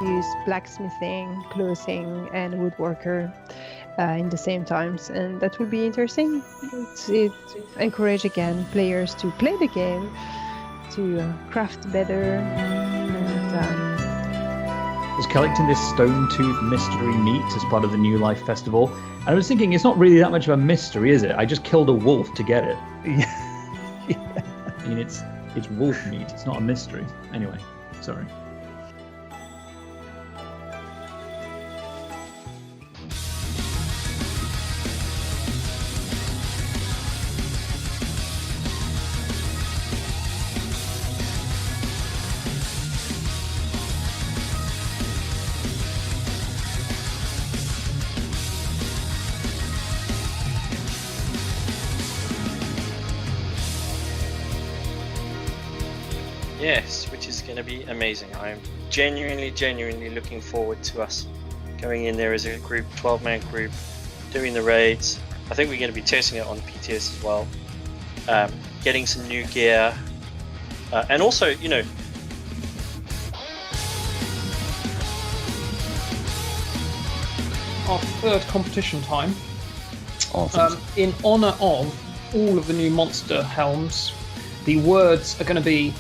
use blacksmithing, clothing, and woodworker in the same times, and that will be interesting. It encourage again players to play the game, to craft better, and I was collecting this stone tooth mystery meat as part of the New Life Festival, and I was thinking it's not really that much of a mystery, is it? I just killed a wolf to get it. Yeah. I mean, it's wolf meat. It's not a mystery. Anyway, sorry. Yes, which is going to be amazing. I'm genuinely looking forward to us going in there as a group, 12-man group, doing the raids. I think we're going to be testing it on PTS as well, getting some new gear, and also, you know, our third competition time. Awesome. In honour of all of the new monster helms, the words are going to be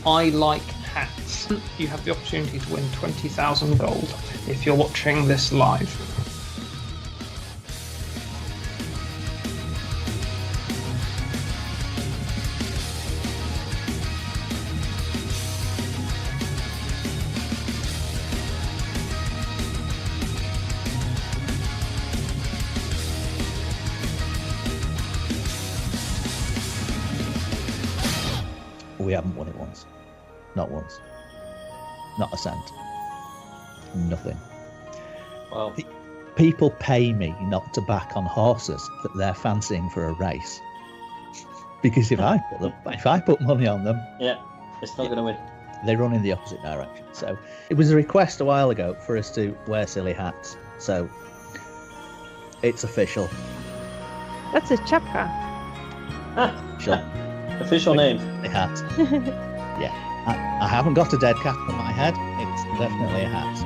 "I like hats." You have the opportunity to win 20,000 gold if you're watching this live. We haven't won it once. Not once. Not a cent. Nothing. well, People pay me not to back on horses that they're fancying for a race. Because if I put money on them, yeah, it's not going to win. they run in the opposite direction. So it was a request a while ago for us to wear silly hats. So it's official. that's a chapka. Official. Official name. A hat. Yeah. I haven't got a dead cat on my head. It's definitely a hat.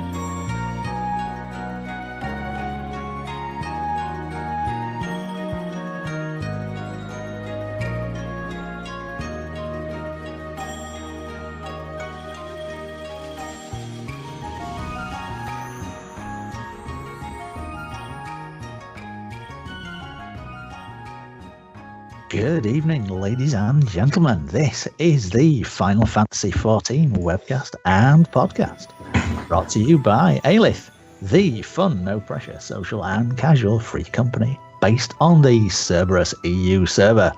Good evening, ladies and gentlemen. This is the Final Fantasy XIV webcast and podcast, brought to you by Alith, the fun, no pressure, social and casual free company based on the Cerberus EU server.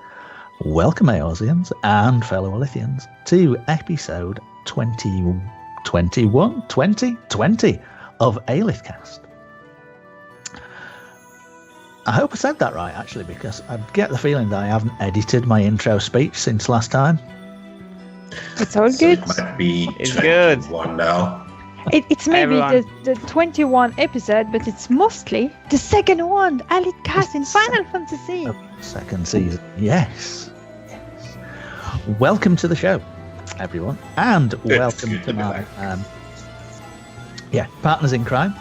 Welcome, Eorzeans and fellow Alithians, to episode 20 of Alith-Cast. I hope I said that right, actually, because I get the feeling that I haven't edited my intro speech since last time. It's all So good. it might be It's good. 21 now. It's maybe Everyone. the 21 episode, but it's mostly the second one, Alith-Cast in Final Fantasy. Second season, yes. Welcome to the show, everyone, and welcome good to to be my back. partners in crime.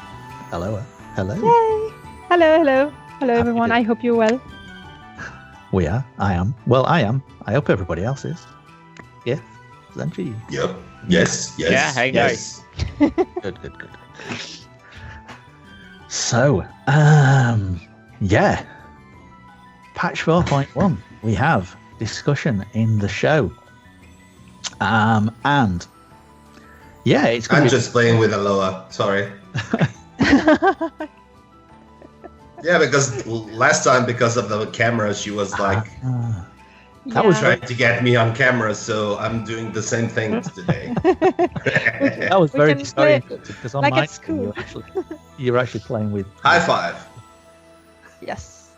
Hello. Yay! Hello everyone. doing? I hope you're well. We are. I am. Well, I am. I hope everybody else is. Yeah. Zenshi. Yep. Yes. Yeah, hey, yes. Good. So, patch 4.1. We have discussion in the show. And yeah, it's going I'm to be just playing with Elloa. Sorry. Yeah, because last time, because of the camera, she was like that was trying to get me on camera, so I'm doing the same thing today. that was We very can play disorienting because on like my at screen, school. you're actually playing with High five. Yes.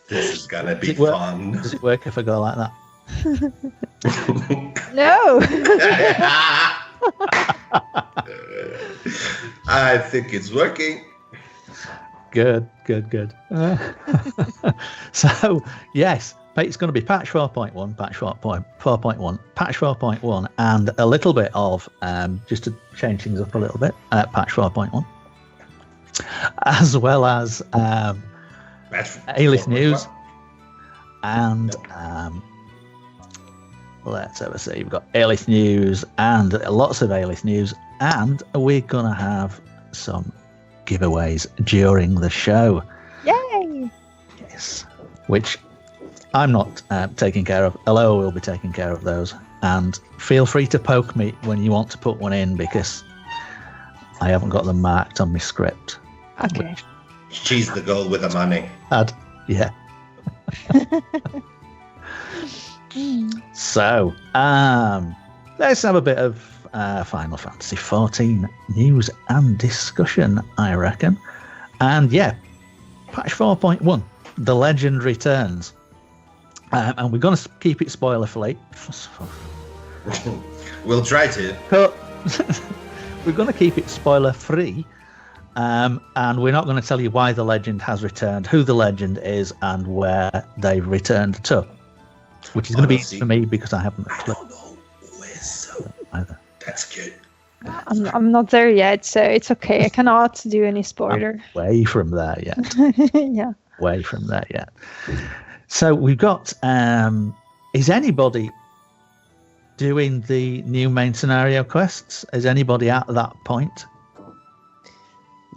This is gonna be Does it work? fun. Does it work if I go like that? No. I think it's working. Good. So, yes, It's going to be patch 4.1, patch 4.1, patch 4.1, and a little bit of, just to change things up a little bit, patch 4.1, as well as Alith news, and let's have a see. We've got Alith news and lots of Alith news, and we're going to have some giveaways during the show. Yay! Yes, which I'm not taking care of. Elloa will be taking care of those. And feel free to poke me when you want to put one in, because I haven't got them marked on my script. Okay. She's the girl with the money. Yeah. So, let's have a bit of Final Fantasy XIV news and discussion, I reckon. And yeah, patch 4.1, the legend returns. And we're going to keep it spoiler free. We'll try to. We're going to keep it spoiler free. And we're not going to tell you why the legend has returned, who the legend is, and where they've returned to. Which is going to be easy for me because I haven't a clue. Either. That's good. I'm not there yet, so it's okay. I cannot do any spoiler. I'm way from there yet. Yeah. Way from there yet. So we've got, is anybody doing the new main scenario quests? Is anybody at that point?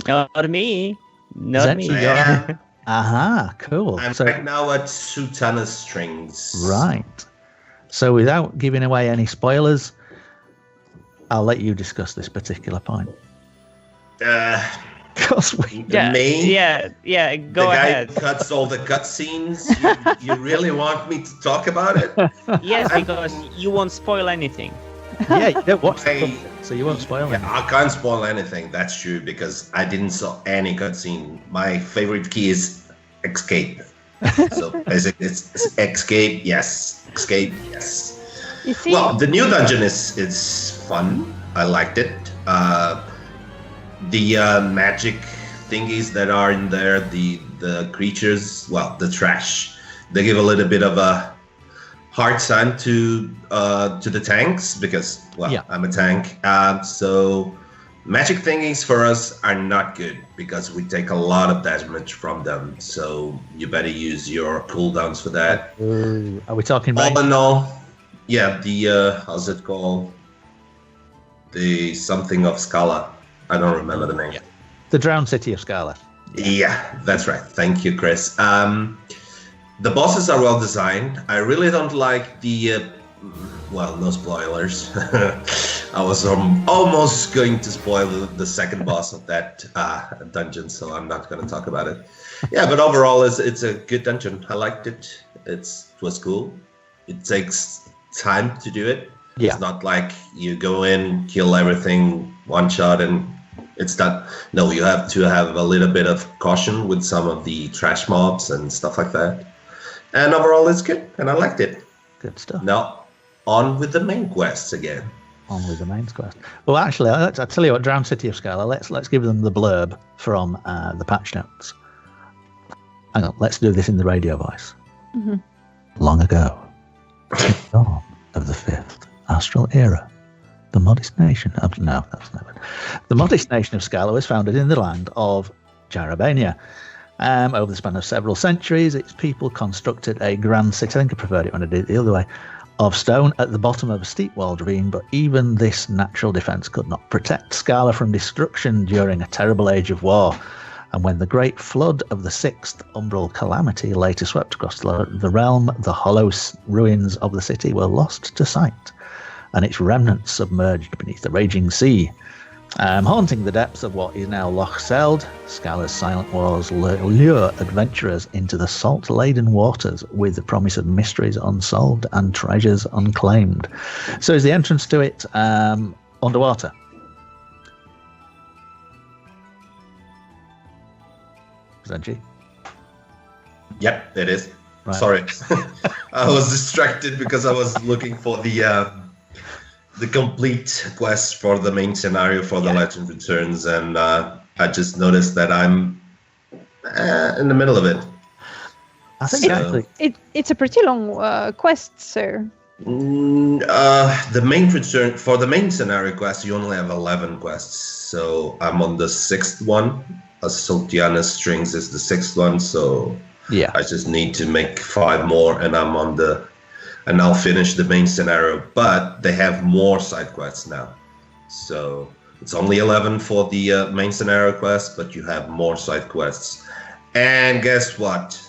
Not me. Not me. Yeah. Aha, cool. I'm So right now at 2 ton of strings. right. So without giving away any spoilers, I'll let you discuss this particular point. Because we Yeah, Me? yeah. Go ahead. The guy cuts all the cutscenes. You really want me to talk about it? Yes, because you won't spoil anything. yeah, you don't watch the I- content, so you won't spoil Yeah, anything. I can't spoil anything. That's true because I didn't saw any cutscene. My favorite key is escape. So basically, it's escape. Yes, escape. Yes. You see, Well, the new dungeon is fun. I liked it. The magic thingies that are in there, the creatures, well, the trash, they give a little bit of a hard time to the tanks because, well, Yeah. I'm a tank. So magic thingies for us are not good because we take a lot of damage from them. So you better use your cooldowns for that. Are we talking All about? in all, yeah, the how's it called? The something of Scala. I don't remember the name. Yeah. The Drowned City of Scala. Yeah, that's right. Thank you, Chris. The bosses are well designed. I really don't like the well, no spoilers. I was almost going to spoil the second boss of that dungeon, so I'm not going to talk about it. Yeah, but overall, it's a good dungeon. I liked it. It was cool. It takes time to do it. Yeah. It's not like you go in, kill everything one shot, and it's done. No, you have to have a little bit of caution with some of the trash mobs and stuff like that. And overall, it's good, and I liked it. Good stuff. Now, on with the main quests again. On with the main quest. Well, actually, I'll tell you what. Drowned City of Scala. Let's give them the blurb from the patch notes. Hang on. Let's do this in the radio voice. Mhm. Long ago, in the dawn of the 5th astral era, the modest nation of the modest nation of Scala was founded in the land of Jarabania. Over the span of several centuries, its people constructed a grand city. I think I preferred it when I did it the other way. Of stone at the bottom of a steep walled ravine, but even this natural defence could not protect Scala from destruction during a terrible age of war. And when the great flood of the 6th umbral calamity later swept across the realm, the hollow ruins of the city were lost to sight, and its remnants submerged beneath the raging sea. Haunting the depths of what is now Loch Seld, Scala's silent walls lure adventurers into the salt-laden waters with the promise of mysteries unsolved and treasures unclaimed. So is the entrance to it underwater? Zenshi? Yep, it is. Right. Sorry, I was distracted because I was looking for the complete quest for the main scenario for the Legend Returns, and I just noticed that I'm in the middle of it. I think So- actually, It's a pretty long quest, sir. The main return for the main scenario quest, you only have 11 quests. So I'm on the 6th one. Sultiana's Strings is the 6th one. So yeah. I just need to make 5 more, and and I'll finish the main scenario. But they have more side quests now. So it's only 11 for the main scenario quest, but you have more side quests. And guess what?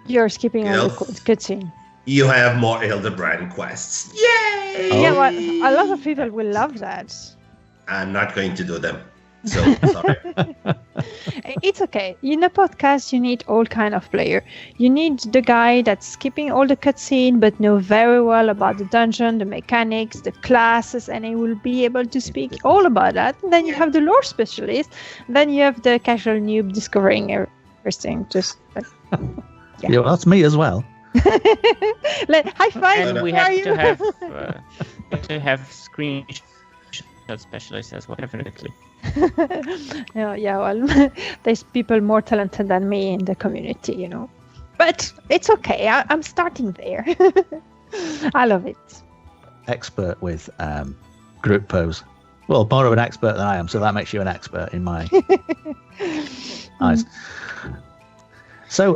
You're skipping all Yep. the cutscene. You have more Hildebrand quests. Yay! Oh. Yeah, well, a lot of people will love that. I'm not going to do them. So sorry. It's okay. In a podcast, you need all kind of player. You need the guy that's skipping all the cutscene but know very well about the dungeon, the mechanics, the classes, and he will be able to speak all about that. And then you have the lore specialist. Then you have the casual noob discovering everything. Just Yeah. Yeah, well, that's me as well. high five. And we how are have you? to have screenshot specialists as well, definitely. Yeah, well, there's people more talented than me in the community, you know. But it's okay. I'm starting there. I love it. Expert with group pose. Well, more of an expert than I am, so that makes you an expert in my eyes. So,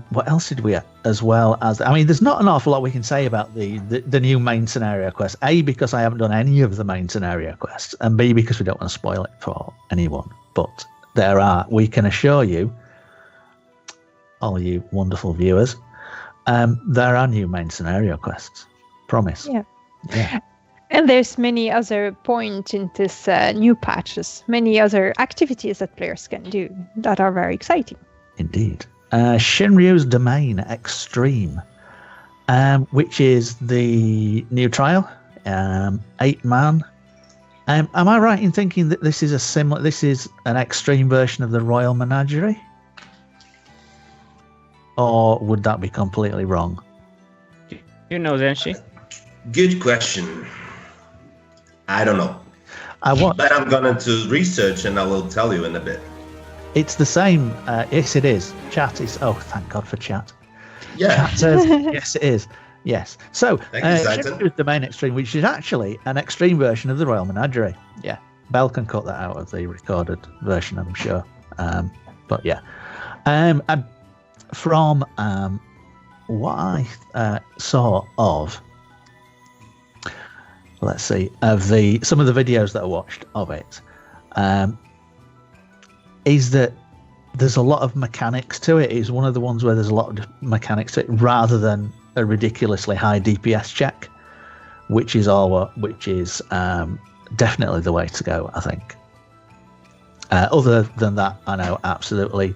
what else did we have? As well as, I mean, there's not an awful lot we can say about the new main scenario quest. A, because I haven't done any of the main scenario quests, and B, because we don't want to spoil it for anyone. But we can assure you, all you wonderful viewers, there are new main scenario quests. Promise. Yeah. And there's many other points in this new patches, many other activities that players can do that are very exciting. Indeed. Shinryu's Domain Extreme, which is the new trial, 8-man. Am I right in thinking that this is an extreme version of the Royal Menagerie? Or would that be completely wrong? You know, Zenshi? Good question. I don't know. But I'm going to research and I will tell you in a bit. It's the same. Yes, it is. Chat is. Oh, thank God for chat. Yeah. Chat says, yes, it is. Yes. So, Shinryu's Domain Extreme, which is actually an extreme version of the Royal Menagerie. Yeah. Belle can cut that out of the recorded version, I'm sure. But yeah. And from what I saw of, let's see, of some of the videos that I watched of it, is that there's a lot of mechanics to it. It's one of the ones where there's a lot of mechanics to it rather than a ridiculously high DPS check, which is definitely the way to go, I think. Other than that, I know absolutely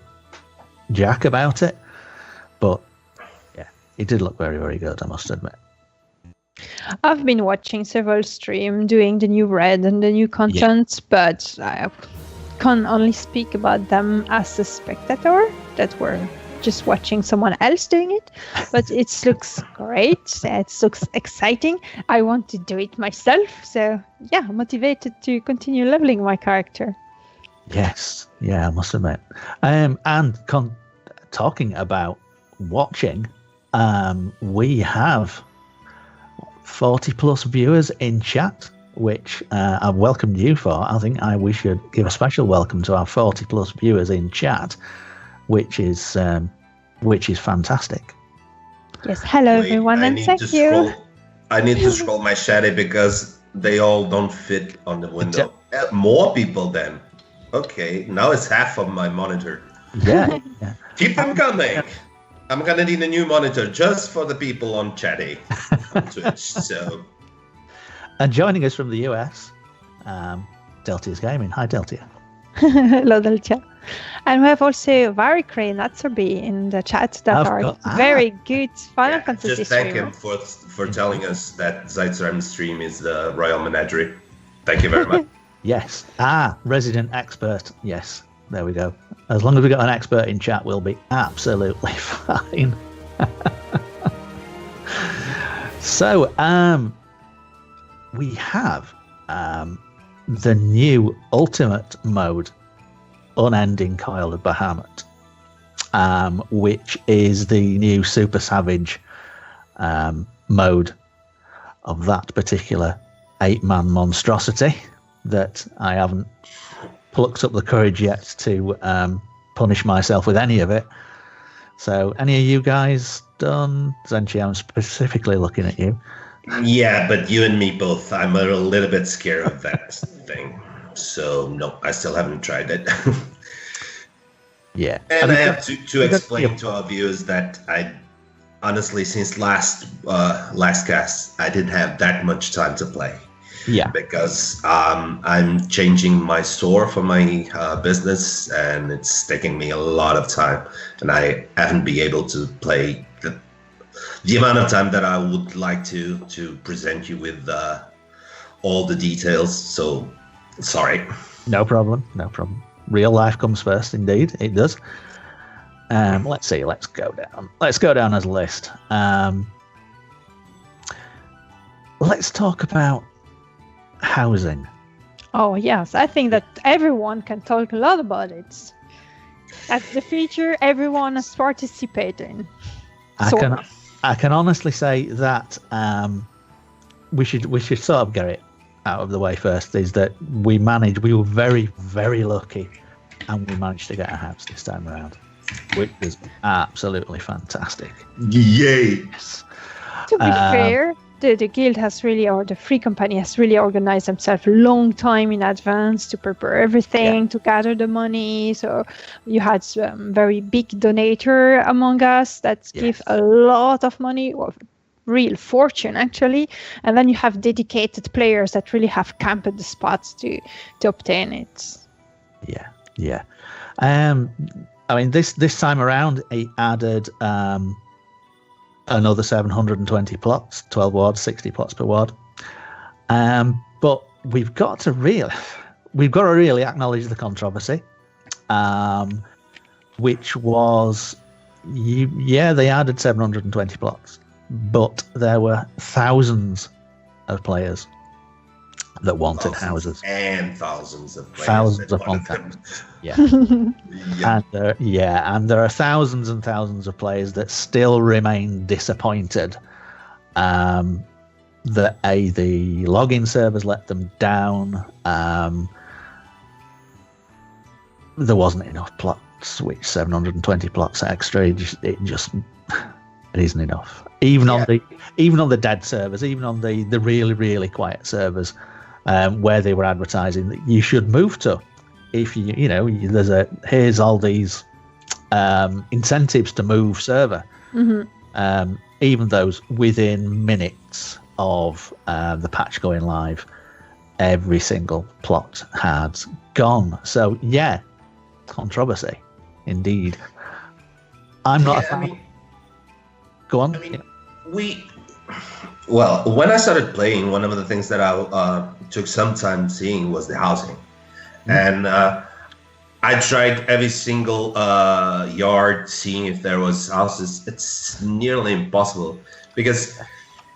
jack about it, but yeah, it did look very, very good, I must admit. I've been watching several streams doing the new raid and the new content, but I can only speak about them as a spectator that were just watching someone else doing it. But it looks great. It looks exciting. I want to do it myself. So yeah, motivated to continue leveling my character. Yes, yeah, I must admit. And talking about watching, we have 40 plus viewers in chat, which I've welcomed you for. I think we should give a special welcome to our 40 plus viewers in chat, which is fantastic. Yes, hello everyone, and thank you. I need to scroll my chat because they all don't fit on the window. More people then. Okay, now it's half of my monitor. Yeah. Keep them coming. I'm gonna need a new monitor just for the people on chatty on Twitch. So. And joining us from the US, Deltia's Gaming. Hi, Deltia. Hello, Deltia. And we have also Varicray and Atsorby in the chat that are very good Final Fantasy just thank streamer. him for telling us that Zeitzram stream is the Royal Menagerie. Thank you very much. Yes. Resident expert. Yes. There we go. As long as we got an expert in chat, we'll be absolutely fine. So, we have the new ultimate mode, Unending Coil of Bahamut. which is the new Super Savage mode of that particular 8-man monstrosity that I haven't plucked up the courage yet to punish myself with any of it. So, any of you guys done? Zenshi, I'm specifically looking at you. Yeah, but you and me both. I'm a little bit scared of that thing. So, no, I still haven't tried it. Yeah. And I have to explain to our viewers that I honestly, since last cast, I didn't have that much time to play. Yeah. Because I'm changing my store for my business, and it's taking me a lot of time, and I haven't been able to play the amount of time that I would like to present you with all the details. So, sorry. No problem. No problem. Real life comes first, indeed. It does. Let's see. Let's go down. Let's go down as a list. Let's talk about housing. Oh yes, I think that everyone can talk a lot about it. That's the feature everyone is participating. I can honestly say that we should sort of get it out of the way first. Is that we were very, very lucky, and we managed to get a house this time around, which was absolutely fantastic. Yay! Yes. To be fair, the guild has really, or the free company has really organized themselves a long time in advance to prepare everything, to gather the money. So you had very big donator among us that give a lot of money, or real fortune actually. And then you have dedicated players that really have camped the spots to obtain it. Yeah. I mean, this time around, it added another 720 plots, 12 wards, 60 plots per ward. But we've got to really acknowledge the controversy, which was, they added 720 plots, but there were thousands of players that wanted houses. And thousands of players. Thousands upon thousands. Yeah. And there are thousands and thousands of players that still remain disappointed that the login servers let them down. There wasn't enough plots, which 720 plots extra, it isn't enough. Even on the dead servers, even on the really, really quiet servers, where they were advertising that you should move to. If here's all these incentives to move server. Mm-hmm. Even those within minutes of the patch going live, every single plot had gone. So controversy, indeed. I'm not a fan. Go on. Well, when I started playing, one of the things that I took some time seeing was the housing. And I tried every single yard, seeing if there was houses. It's nearly impossible because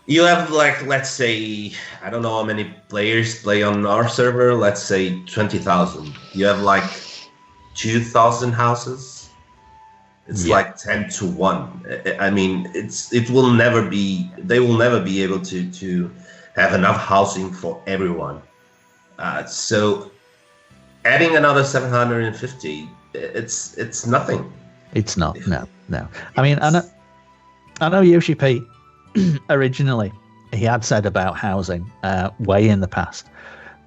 you have, like, let's say, I don't know how many players play on our server. Let's say 20,000. You have like 2,000 houses. It's like 10 to 1. I mean, they will never be able to have enough housing for everyone. So adding another 750, it's nothing. It's not. No. I mean, I know Yoshi P originally, he had said about housing way in the past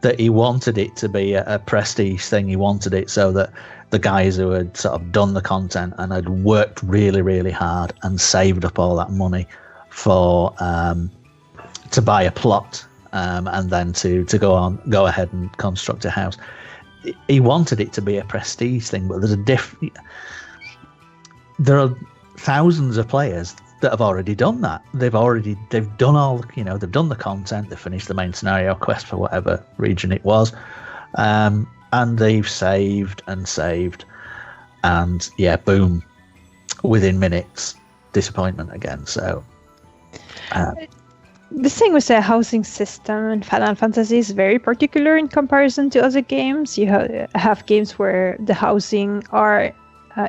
that he wanted it to be a prestige thing. He wanted it so that the guys who had sort of done the content and had worked really, really hard and saved up all that money for to buy a plot and then to go ahead and construct a house. He wanted it to be a prestige thing, but there are thousands of players that have already done that. They've done all, they've done the content, they've finished the main scenario quest for whatever region it was, and they've saved, and boom, within minutes, disappointment again. So the thing with the housing system in Final Fantasy is very particular in comparison to other games. You have games where the housing are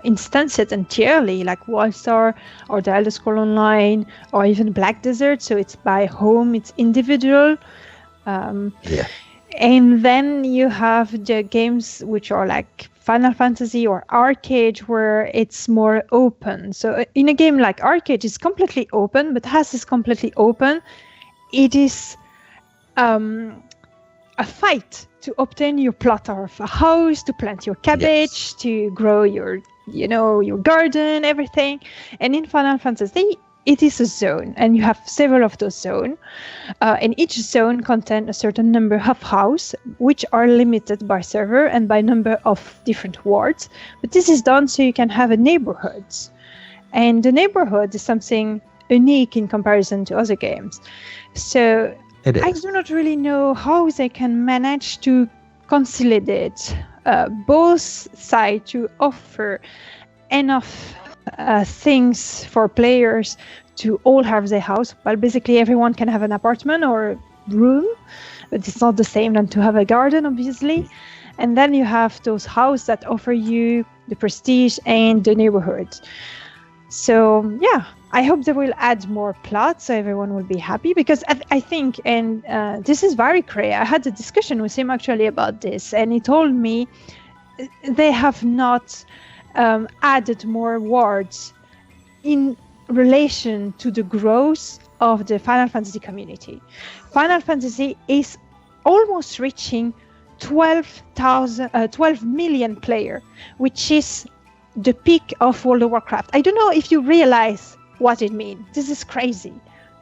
instanced entirely, like Wildstar or the Elder Scrolls Online or even Black Desert. So it's by home, it's individual. And then you have the games which are like Final Fantasy or Arcade, where it's more open. So in a game like Arcade, it's completely open, but as it's completely open, it is a fight to obtain your plot of a house, to plant your cabbage, to grow your garden, everything. And in Final Fantasy, it is a zone, and you have several of those zones. And each zone contains a certain number of houses, which are limited by server and by number of different wards. But this is done so you can have a neighborhood. And the neighborhood is something unique in comparison to other games. So I do not really know how they can manage to consolidate both sides to offer enough things for players to all have their house. Well, basically everyone can have an apartment or a room, but it's not the same than to have a garden, obviously. And then you have those houses that offer you the prestige and the neighborhood. So yeah, I hope they will add more plots so everyone will be happy, because I think, and this is very clear, I had a discussion with him actually about this, and he told me they have not added more wards in relation to the growth of the Final Fantasy community. Final Fantasy is almost reaching 12 million players, which is the peak of World of Warcraft. I don't know if you realize what it means. This is crazy.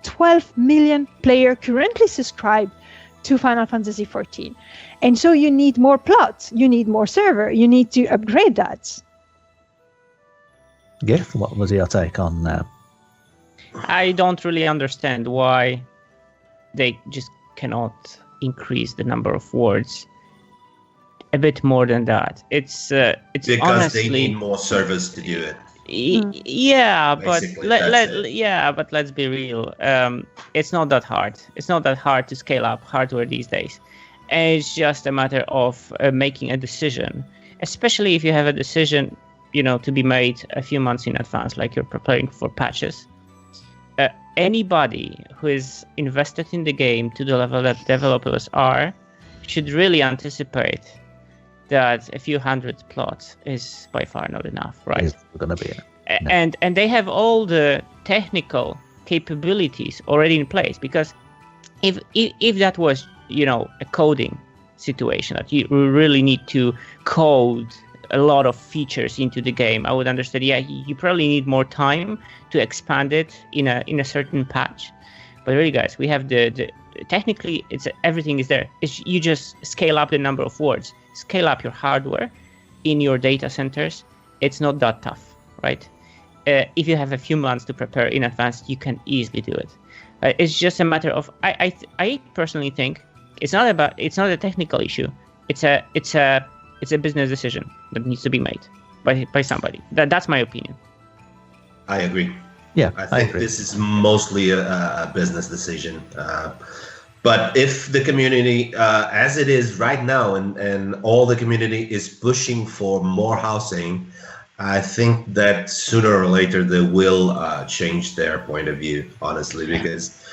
12 million players currently subscribed to Final Fantasy XIV. And so you need more plots, you need more server, you need to upgrade that. Gith, what was your take on I don't really understand why they just cannot increase the number of wards a bit more than that. It's because honestly, they need more servers to do it. Yeah, but Basically, let's be real. It's not that hard. It's not that hard to scale up hardware these days. And it's just a matter of making a decision, especially if you have a decision, to be made a few months in advance, like you're preparing for patches. Anybody who is invested in the game to the level that developers are should really anticipate that a few hundred plots is by far not enough, right? It's gonna be and they have all the technical capabilities already in place, because if that was a coding situation that you really need to code a lot of features into the game, I would understand. Yeah, you probably need more time to expand it in a certain patch. But really, guys, we have the technically everything is there. You just scale up the number of wards, scale up your hardware in your data centers. It's not that tough, right? If you have a few months to prepare in advance, you can easily do it. It's just a matter of I personally think it's not a technical issue. It's a business decision that needs to be made by somebody. That's my opinion. I agree. Yeah, I think agree. this is mostly a business decision. But if the community, as it is right now, and all the community is pushing for more housing, I think that sooner or later they will change their point of view, honestly, because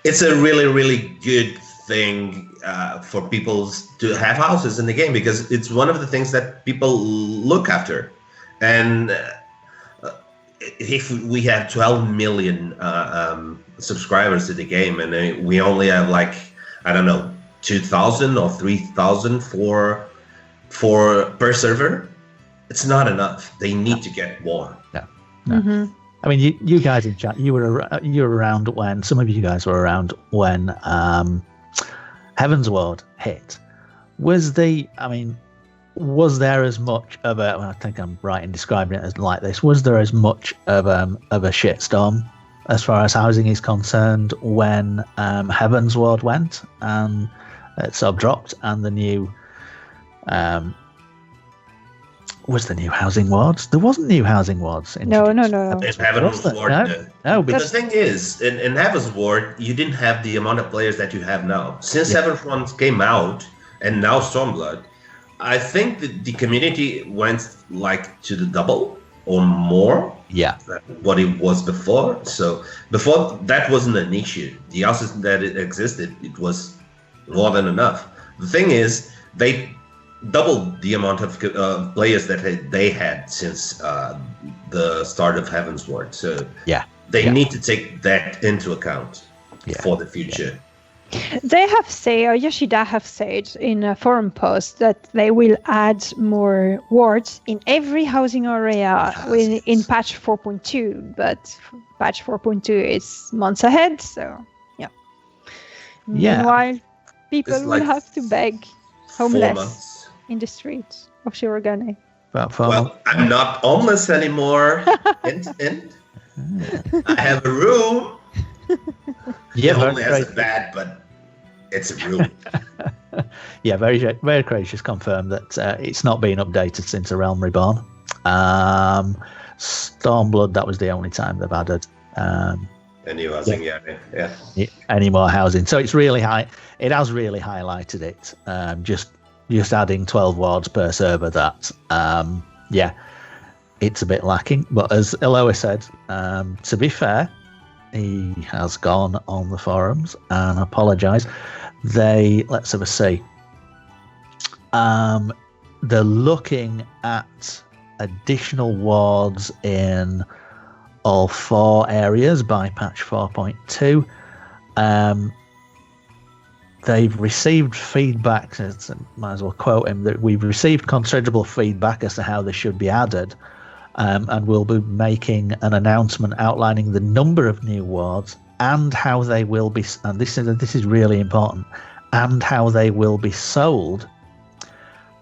it's a really, really good thing for people to have houses in the game, because it's one of the things that people look after. And if we have 12 million subscribers to the game, and we only have 2,000 or 3,000 for per server, it's not enough. They need to get more. No. Mm-hmm. I mean, you guys in chat, you were around when some of you guys were around when Heavensward hit. Was there as much of a? Well, I think I'm right in describing it as like this. Was there as much of a shitstorm as far as housing is concerned when Heavensward went and it sort of dropped, and the new was the new housing wards? There wasn't new housing wards. No. In Heavensward, no, but the thing is, in Heavensward, you didn't have the amount of players that you have now. Seventh One came out, and now Stormblood, I think the community went like to the double or more. Yeah. Than what it was before. So before that wasn't an issue. The houses that it existed, it was more than enough. The thing is, they doubled the amount of players that they had since the start of Heavensward. So they need to take that into account for the future. They have said, or Yoshida have said in a forum post, that they will add more wards in every housing area in patch 4.2, but patch 4.2 is months ahead, so Meanwhile, people will have to beg homeless in the streets of Shirogane. Well, I'm not homeless anymore. Hint, hint. I have a room. Yeah, it only has a bed, but it's a room. Yeah, very, very gracious. Confirmed that it's not been updated since A Realm Reborn. Stormblood, that was the only time they've added. A new housing, any more housing. So it's really high. It has really highlighted it. Just adding 12 wards per server. That it's a bit lacking. But as Elloa said, to be fair, he has gone on the forums and apologised. Let's have a see. They're looking at additional wards in all 4 areas by patch 4.2. They've received feedback, might as well quote him, that we've received considerable feedback as to how they should be added. And we'll be making an announcement outlining the number of new wards and how they will be, and this is really important, and how they will be sold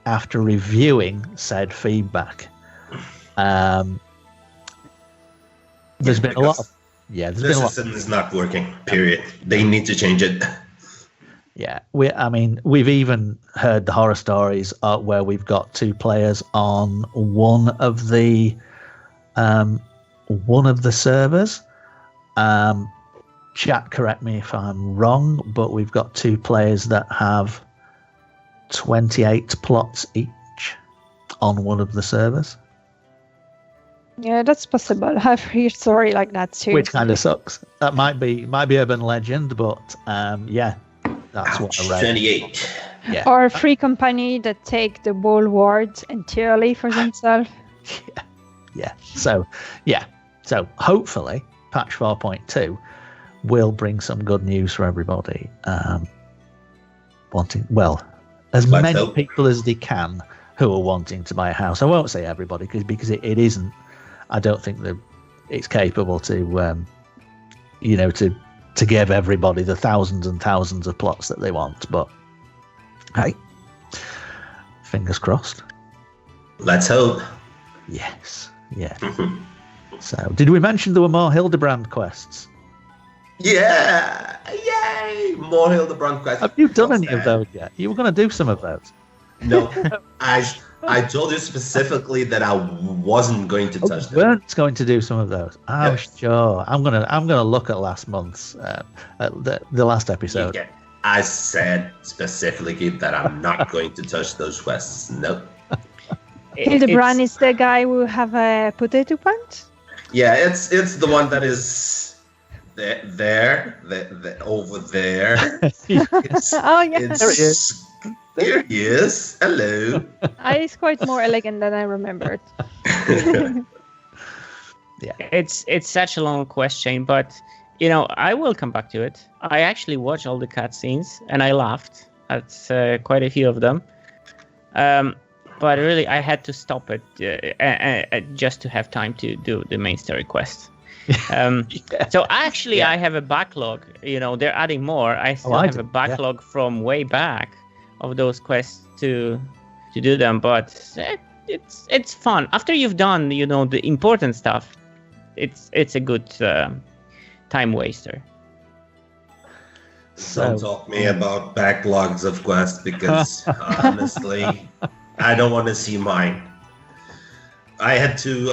after reviewing said feedback. There's been a lot of, there's been a lot. System is not working, period. They need to change it. Yeah, we've even heard the horror stories where we've got 2 players on one of the servers. Chat, correct me if I'm wrong, but we've got 2 players that have 28 plots each on one of the servers. Yeah, that's possible. I've heard a story like that too. Which kind of sucks. That might be urban legend, but that's what I read. 28. Yeah. Or a free company that take the whole wards entirely for themselves. Yeah. So hopefully patch 4.2 will bring some good news for everybody. As many people as they can who are wanting to buy a house. I won't say everybody because it isn't. I don't think that it's capable to give everybody the thousands and thousands of plots that they want. But hey, fingers crossed. Let's hope. Yes. Yeah. So, did we mention there were more Hildebrand quests? Yeah! Yay! More Hildebrand quests. Have you done any of those yet? You were going to do some of those. No. I told you specifically that I wasn't going to touch them. You weren't going to do some of those. Oh, yes. Sure. I'm gonna look at last month's at the last episode. Yeah. I said specifically that I'm not going to touch those quests. Nope. Hildebrand is the guy who have a potato plant? Yeah, it's the one that is there over there. Oh yeah. There he is. There he is. Hello. He's quite more elegant than I remembered. Yeah, it's such a long question, but I will come back to it. I actually watched all the cutscenes and I laughed at quite a few of them. But really, I had to stop it just to have time to do the main story quest. So actually, I have a backlog. They're adding more. I still have a backlog from way back of those quests to do them. But it's fun after you've done the important stuff. It's a good time waster. Don't talk to me about backlogs of quests because honestly, I don't want to see mine. I had to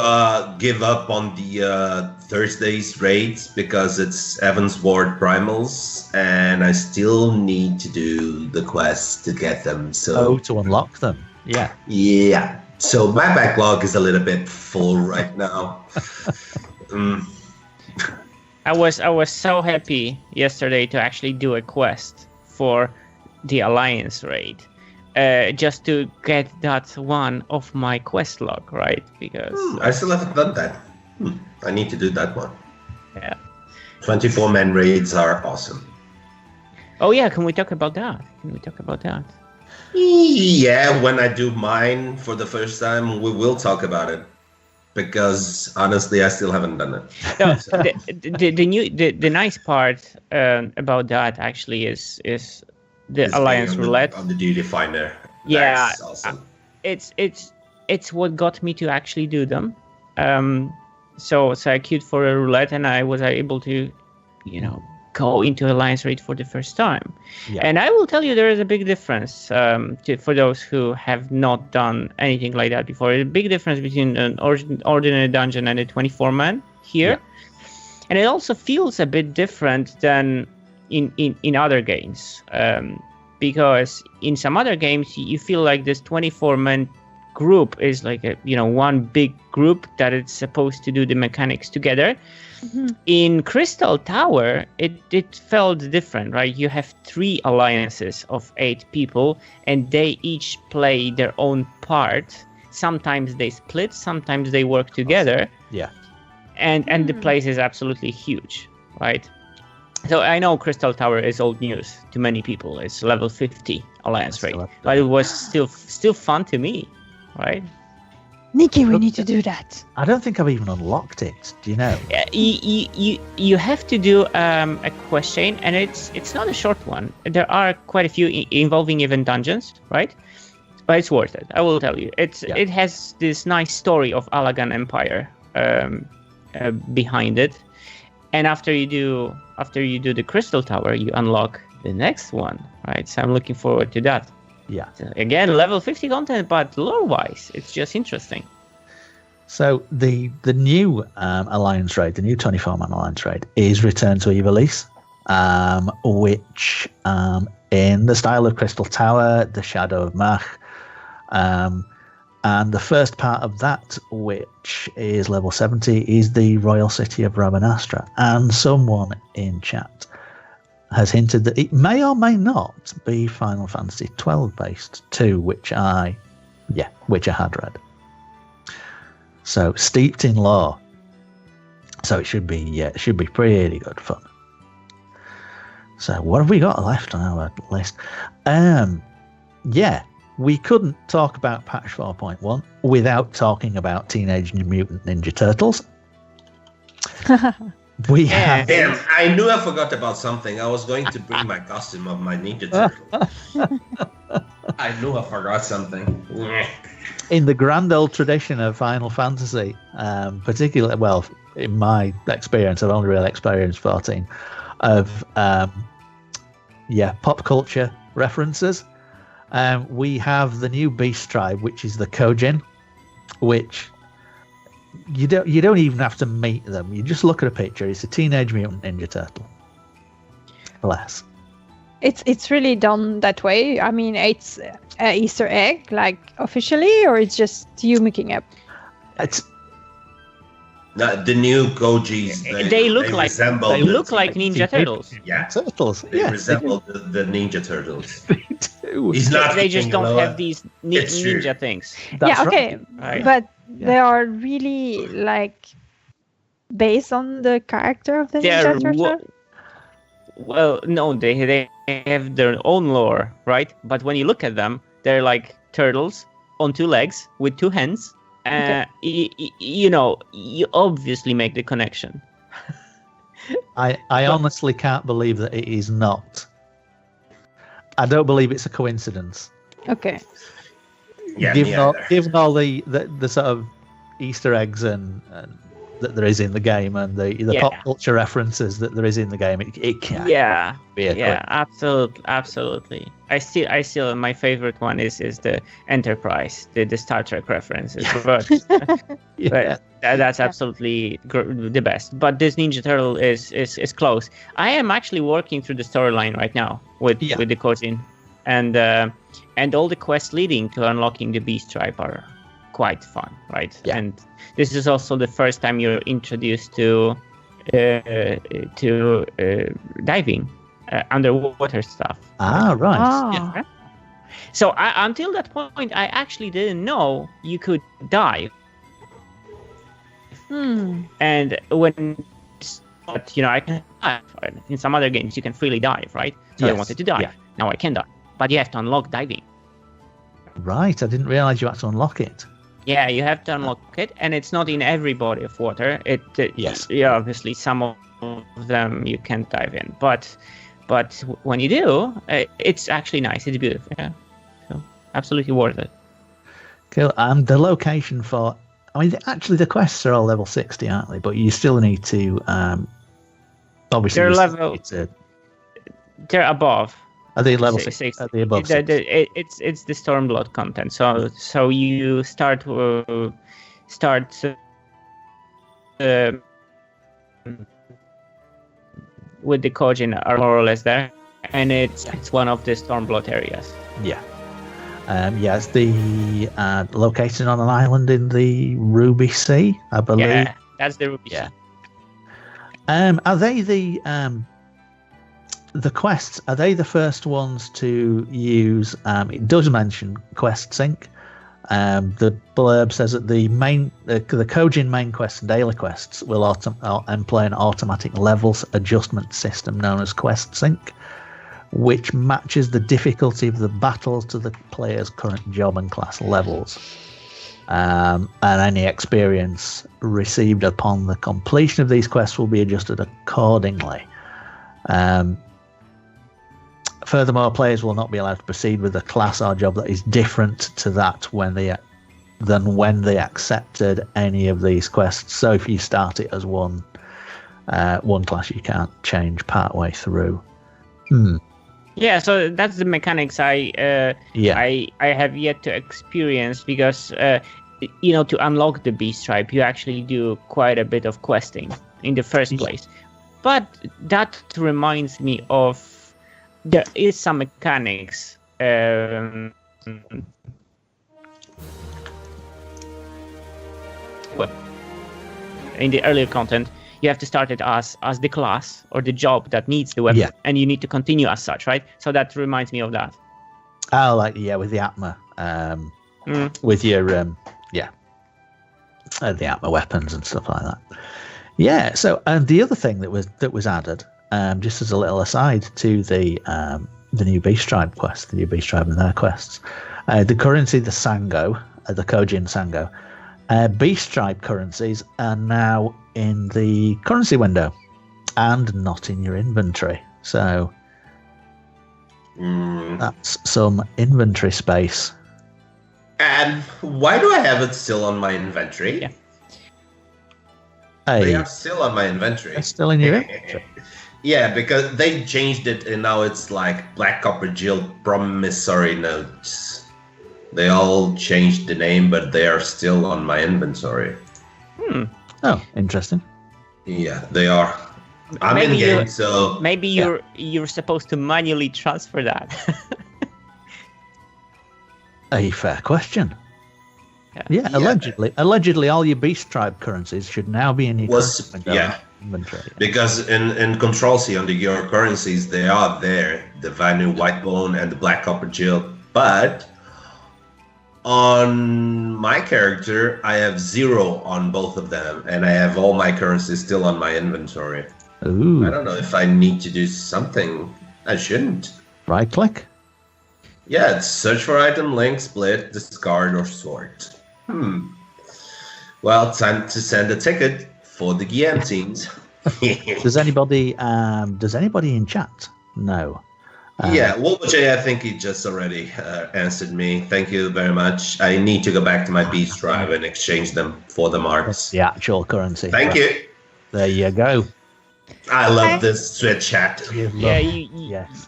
give up on the Thursday's raids because it's Heavensward Primals, and I still need to do the quests to get them. So to unlock them. Yeah. Yeah. So my backlog is a little bit full right now. I was so happy yesterday to actually do a quest for the Alliance raid, just to get that one off my quest log, right? Because I still haven't done that. I need to do that one. Yeah. 24-man raids are awesome. Oh yeah, can we talk about that? Yeah, when I do mine for the first time, we will talk about it. Because honestly, I still haven't done it. No, the nice part about that actually is the It's Alliance roulette. On the duty finder. Yeah, That's awesome. it's what got me to actually do them. So I queued for a roulette, and I was able to, go into Alliance raid for the first time. Yeah. And I will tell you, there is a big difference for those who have not done anything like that before. A big difference between an ordinary dungeon and a 24-man here. Yeah. And it also feels a bit different than in other games. Because in some other games, you feel like this 24-man group is like one big group that it's supposed to do the mechanics together. Mm-hmm. In Crystal Tower, it felt different, right? You have 3 alliances of 8 people, and they each play their own part. Sometimes they split, sometimes they work together. Yeah. And the place is absolutely huge, right? So I know Crystal Tower is old news to many people. It's level 50 alliance rate, but it was still fun to me, right? Nikki, we need to do that. I don't think I've even unlocked it. Do you know? You have to do a quest chain, and it's not a short one. There are quite a few involving even dungeons, right? But it's worth it. I will tell you. It has this nice story of Allagan Empire behind it, and after you do the Crystal Tower, you unlock the next one, right? So I'm looking forward to that. Yeah. So again, level 50 content, but lore-wise, it's just interesting. So the new Alliance raid, the new 24-man Alliance raid, is Return to Ivalice, which in the style of Crystal Tower, the Shadow of Mach, and the first part of that, which is level 70, is the Royal City of Rabanastra. And someone in chat has hinted that it may or may not be Final Fantasy XII based too, which I had read. So steeped in lore. So it should be pretty good fun. So what have we got left on our list? We couldn't talk about patch 4.1 without talking about Teenage Mutant Ninja Turtles. Damn, I knew I forgot about something. I was going to bring my costume of my Ninja Turtle. I knew I forgot something. In the grand old tradition of Final Fantasy, particularly, well, in my experience, I've only really experienced 14, of pop culture references. We have the new beast tribe, which is the Kojin, which you don't even have to meet them. You just look at a picture. It's a Teenage Mutant Ninja Turtle. Bless. It's really done that way. I mean, it's an Easter egg, like officially, or it's just you making up? It's the new Gojis. They look like Ninja Turtles. Yeah, turtles. They resemble the Ninja Turtles. They do. They just don't have these ninja things. That's okay, right. But they are really like based on the character of the Ninja Turtle. Well, no, they have their own lore, right? But when you look at them, they're like turtles on 2 legs with 2 hands. Okay. You obviously make the connection. I honestly can't believe that it is not. I don't believe it's a coincidence. Okay. Yeah, given all the sort of Easter eggs and that there is in the game and the pop culture references that there is in the game, it can't be a absolutely. I still my favorite one is the Enterprise, the Star Trek references, but that's absolutely the best. But this Ninja Turtle is close. I am actually working through the storyline right now with the Kojin, and and all the quests leading to unlocking the beast tribe are quite fun, right? Yeah. And this is also the first time you're introduced to diving, underwater stuff. Ah, right. Ah. So until that point, I actually didn't know you could dive. And when, I can dive. In some other games, you can freely dive, right? So I Yes. wanted to dive. Yeah. Now I can dive. But you have to unlock diving. Right, I didn't realise you had to unlock it. Yeah, you have to unlock it, and it's not in every body of water. Yes. Yeah, obviously some of them you can't dive in, but when you do, it's actually nice. It's beautiful. Yeah, so absolutely worth it. Cool. And the location for, the quests are all level 60, aren't they? But you still need to, obviously, They're you still level- need to- They're above. are they level Six- 6? six. Are they above 6? It's the Stormblood content. So you start with the Kojin are more or less there, and it's one of the Stormblood areas. Yeah. It's the located on an island in the Ruby Sea, I believe. Yeah, that's the Ruby Yeah. Sea. Are they the quests? Are they the first ones to use? It does mention quest sync. The blurb says that the Kojin main quests and daily quests will employ an automatic levels adjustment system known as quest sync, which matches the difficulty of the battles to the player's current job and class levels. And any experience received upon the completion of these quests will be adjusted accordingly. Furthermore, players will not be allowed to proceed with a class or job that is different to that than when they accepted any of these quests. So if you start it as one class, you can't change partway through. Yeah, so that's the mechanics I have yet to experience, because to unlock the beast tribe, you actually do quite a bit of questing in the first place. But that reminds me of there is some mechanics in the earlier content. You have to start it as the class or the job that needs the weapon, and you need to continue as such, right? So that reminds me of that. Oh, with the Atma, with your the Atma weapons and stuff like that. Yeah. So, and the other thing that was added, just as a little aside to the new Beast Tribe quest, the new Beast Tribe and their quests, the currency, the Sango, the Kojin Sango, Beast Tribe currencies are now in the currency window and not in your inventory. So that's some inventory space. And why do I have it still on my inventory? Yeah. They are still on my inventory. They're still in your inventory. Yeah, because they changed it and now it's like Black Copper Jill Promissory Notes. They all changed the name, but they are still on my inventory. Oh, interesting. Yeah, they are. I'm in game, so maybe you're supposed to manually transfer that. A fair question. Yeah, allegedly, all your Beast Tribe currencies should now be in your inventory. Because in Control C under your currencies, they are there, the Vanu Whitebone and the Black Copper Jill. But on my character, I have 0 on both of them, and I have all my currencies still on my inventory. Ooh. I don't know if I need to do something. I shouldn't. Right click. Yeah, it's search for item, link, split, discard, or sort. Well, time to send a ticket for the guillotines. Does anybody in chat know? Wolbajay, I think he just already answered me. Thank you very much. I need to go back to my Beast Tribe and exchange them for the marks. The actual currency. Thank you. There you go. I love this Twitch chat. Yes.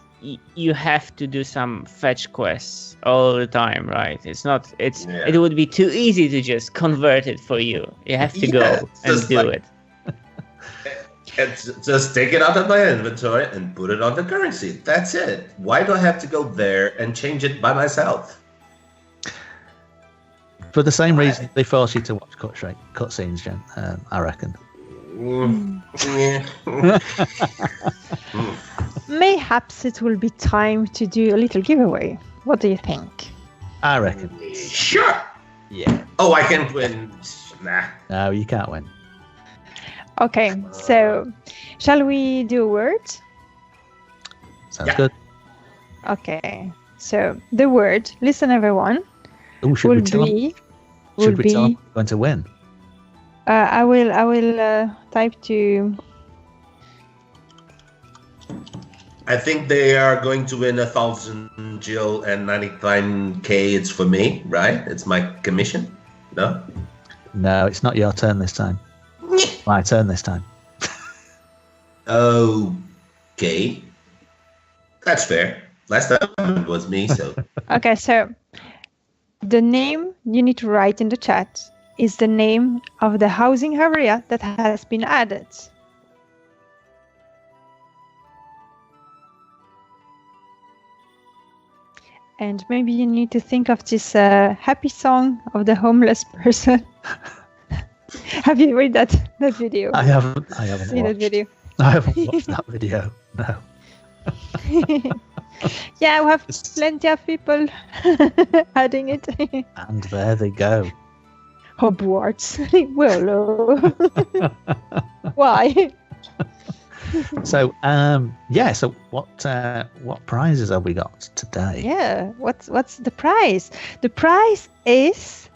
You have to do some fetch quests all the time, right? It would be too easy to just convert it for you. You have to go and do it. It's just take it out of my inventory and put it on the currency. That's it. Why do I have to go there and change it by myself? For the same reason they force you to watch cutscenes, Jen. I reckon. Mayhaps it will be time to do a little giveaway. What do you think? I reckon. Sure. Yeah. Oh, I can win. Nah. No, you can't win. Okay, so shall we do a word? Sounds good. Okay, so the word, listen everyone, Ooh, should we tell them who's going to win? I will type to... I think they are going to win 1,000 Jill and 99k. It's for me, right? It's my commission. No? No, it's not your turn this time. My turn this time. Okay. That's fair. Last time it was me, so... Okay, so the name you need to write in the chat is the name of the housing area that has been added. And maybe you need to think of this happy song of the homeless person. Have you read that video? I haven't seen that video. I haven't watched that video. No. Yeah, we have plenty of people adding it. And there they go. Hogwarts. Well, why? So, so what prizes have we got today? Yeah, what's the prize? The prize is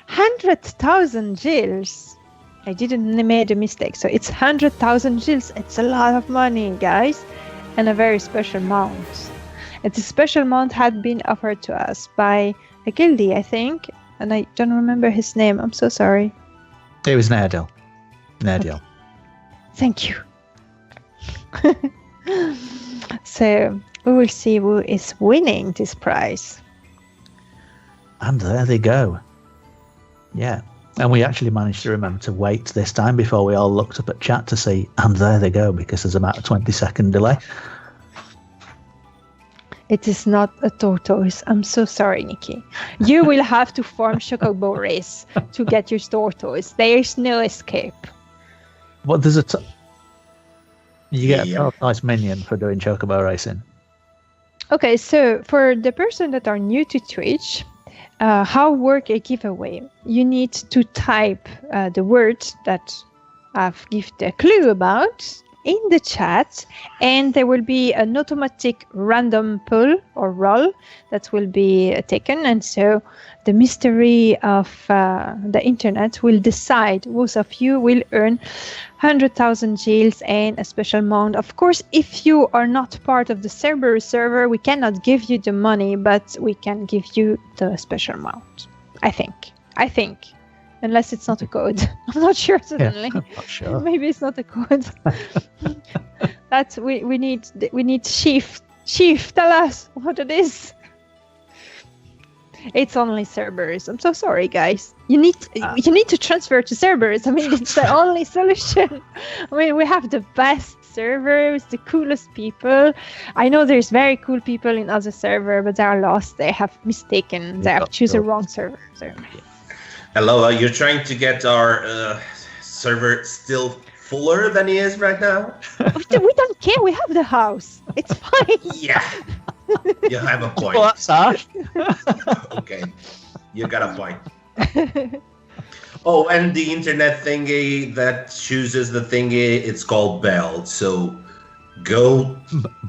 100,000 Jills. I didn't make a mistake, so it's 100,000 Jills. It's a lot of money, guys, and a very special mount. And the special mount had been offered to us by a guildie, I think, and I don't remember his name. I'm so sorry. It was Nerdil. Nerdil. Okay. Thank you. So we will see who is winning this prize. And there they go. Yeah. And we actually managed to remember to wait this time before we all looked up at chat to see, and there they go, because there's about a 20-second delay. It is not a tortoise. I'm so sorry, Nikki. You will have to form Chocobo race to get your tortoise. There is no escape. Well, there's you get a tortoise minion for doing Chocobo racing. Okay, so for the person that are new to Twitch, how work a giveaway? You need to type the word that I've given a clue about in the chat, and there will be an automatic random pull or roll that will be taken, and so the mystery of the internet will decide whose of you will earn 100,000 Jills and a special amount. Of course, if you are not part of the Cerberus server, we cannot give you the money, but we can give you the special amount. I think. Unless it's not a code. I'm not sure suddenly. Yeah, I'm not sure. Maybe it's not a code. That's we need Chief. Chief, tell us what it is. It's only Cerberus. I'm so sorry, guys. You need to transfer to Cerberus. I mean, it's the only solution. I mean, we have the best servers, the coolest people. I know there's very cool people in other server, but they are lost. They have mistaken. They have chosen the wrong server. So. Elloa, you're trying to get our server still fuller than he is right now? We don't care. We have the house. It's fine. Yeah. You have a point. Well, that's harsh. Okay. You got a point. Oh, and the internet thingy that chooses the thingy, it's called Bell. So go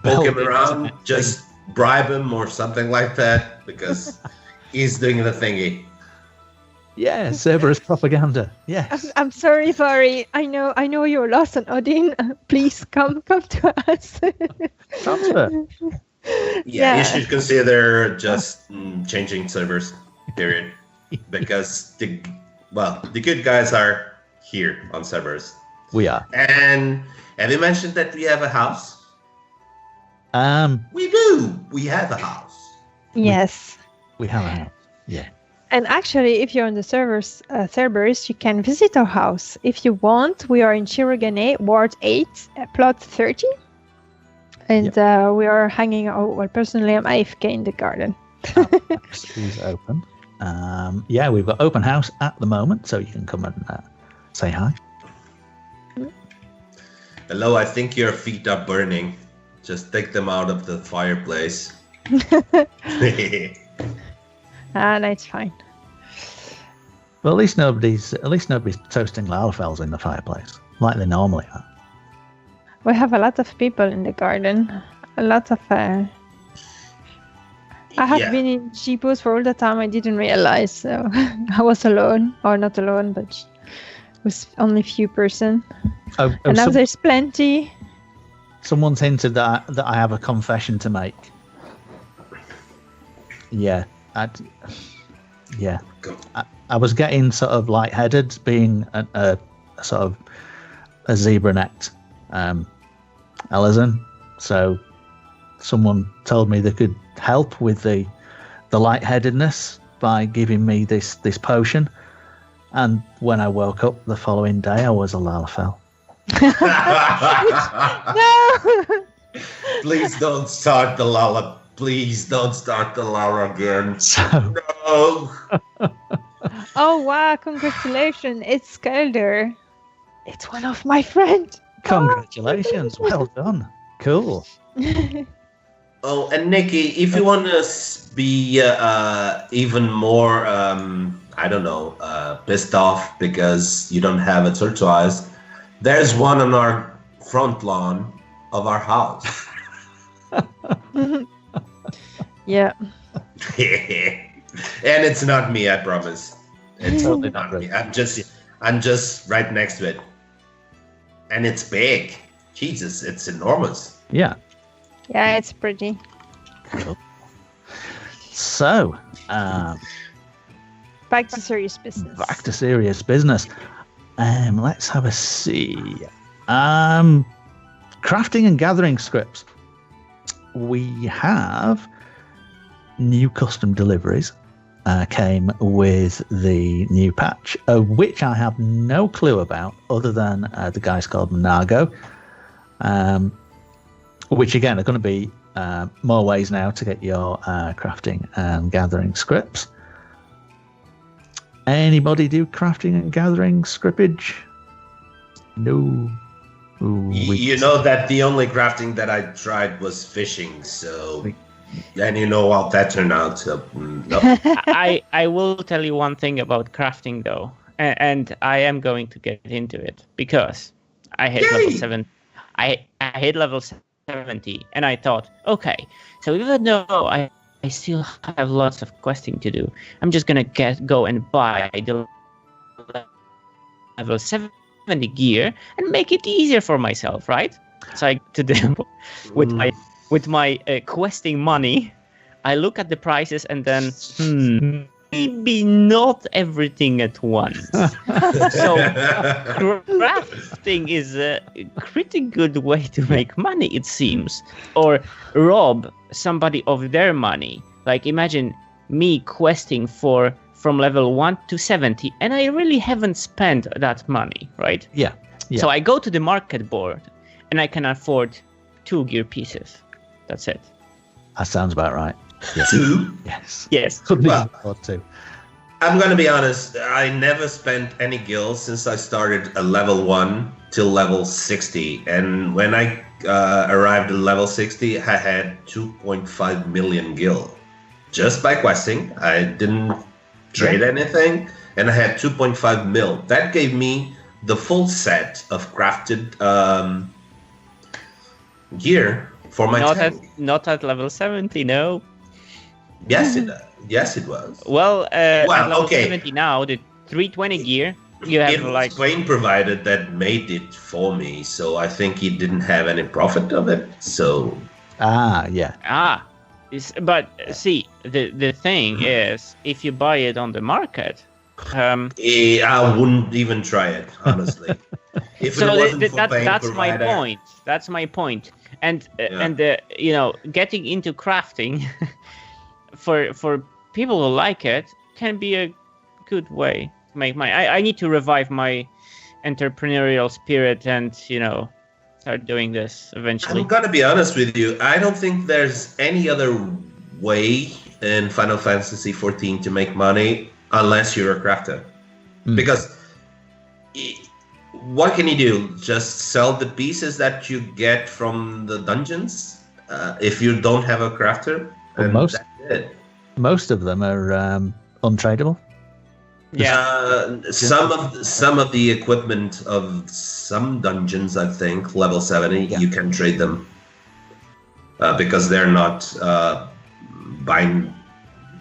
poke him around, just bribe him or something like that, because he's doing the thingy. Yeah, Cerberus propaganda. Yes. I'm sorry, Fari. I know you're lost on Odin. Please come to us. Transfer. Yeah, you should consider just changing servers, period. Because the good guys are here on servers. We are. And have you mentioned that we have a house? We do. We have a house. Yes. We have a house. Yeah. And actually, if you're on the Cerberus, you can visit our house. If you want, we are in Shirogane, Ward 8, Plot 30. And we are hanging out. Well, personally, I'm AFK in the garden. House is open. We've got open house at the moment, so you can come and say hi. Hello, I think your feet are burning. Just take them out of the fireplace. No, it's fine. Well, at least nobody's toasting Lalafels in the fireplace like they normally are. We have a lot of people in the garden. A lot of. I have been in Jeepos for all the time. I didn't realize, so I was alone, or not alone, but it was only few person. And now there's plenty. Someone's hinted that I have a confession to make. Yeah, I was getting sort of lightheaded, being a sort of a zebra-necked Elizan. So someone told me they could help with the lightheadedness by giving me this potion. And when I woke up the following day, I was a Lalafell. No! Please don't start the Lala. Please don't start the Lala again. So No. Oh wow! Congratulations! It's Skelder. It's one of my friends. congratulations, well done, cool. Oh, and Nikki, if you want to be even more, I don't know, pissed off because you don't have a tortoise, there's one on our front lawn of our house. Yeah. And it's not me, I promise. It's totally not me. I'm just right next to it. And it's big. Jesus, it's enormous. Yeah. Yeah, it's pretty. Cool. So, back to serious business. Let's have a see. Crafting and gathering scripts. We have new custom deliveries. Came with the new patch, which I have no clue about, other than the guy's called Nago, which again are going to be more ways now to get your crafting and gathering scripts. Anybody do crafting and gathering scriptage? No. You know that the only crafting that I tried was fishing, so... And you know how that turned out. So, no. I will tell you one thing about crafting, though, and I am going to get into it because I hit level 7. I hit level 70, and I thought, okay, so even though I still have lots of questing to do, I'm just gonna go and buy the level 70 gear and make it easier for myself, right? So I to them with my questing money, I look at the prices and then, maybe not everything at once. So crafting is a pretty good way to make money, it seems. Or rob somebody of their money. Like imagine me questing from level 1 to 70, and I really haven't spent that money, right? Yeah. So I go to the market board, and I can afford 2 gear pieces. That's it. That sounds about right. Yes. 2? Yes. Could be Well, or 2. I'm gonna be honest, I never spent any gil since I started a level 1 till level 60. And when I arrived at level 60, I had 2.5 million gil. Just by questing. I didn't trade anything, and I had 2.5 mil. That gave me the full set of crafted gear for my tank. Not at level 70, no. Yes, it was. Well, at level okay. 70 now, the 320 gear, you have It was Twain provided that made it for me, so I think he didn't have any profit of it. So yeah. But see, the thing is, if you buy it on the market, I wouldn't even try it, honestly. If so it wasn't for that's Twain my provider, point. That's my point. And you know, getting into crafting for people who like it, can be a good way to make money. I need to revive my entrepreneurial spirit and, start doing this eventually. I'm gonna be honest with you. I don't think there's any other way in Final Fantasy XIV to make money unless you're a crafter. Because what can you do? Just sell the pieces that you get from the dungeons if you don't have a crafter? Well, that's it. Most of them are untradeable. Yeah. Some of the equipment of some dungeons, I think, level 70, you can trade them because they're not bind.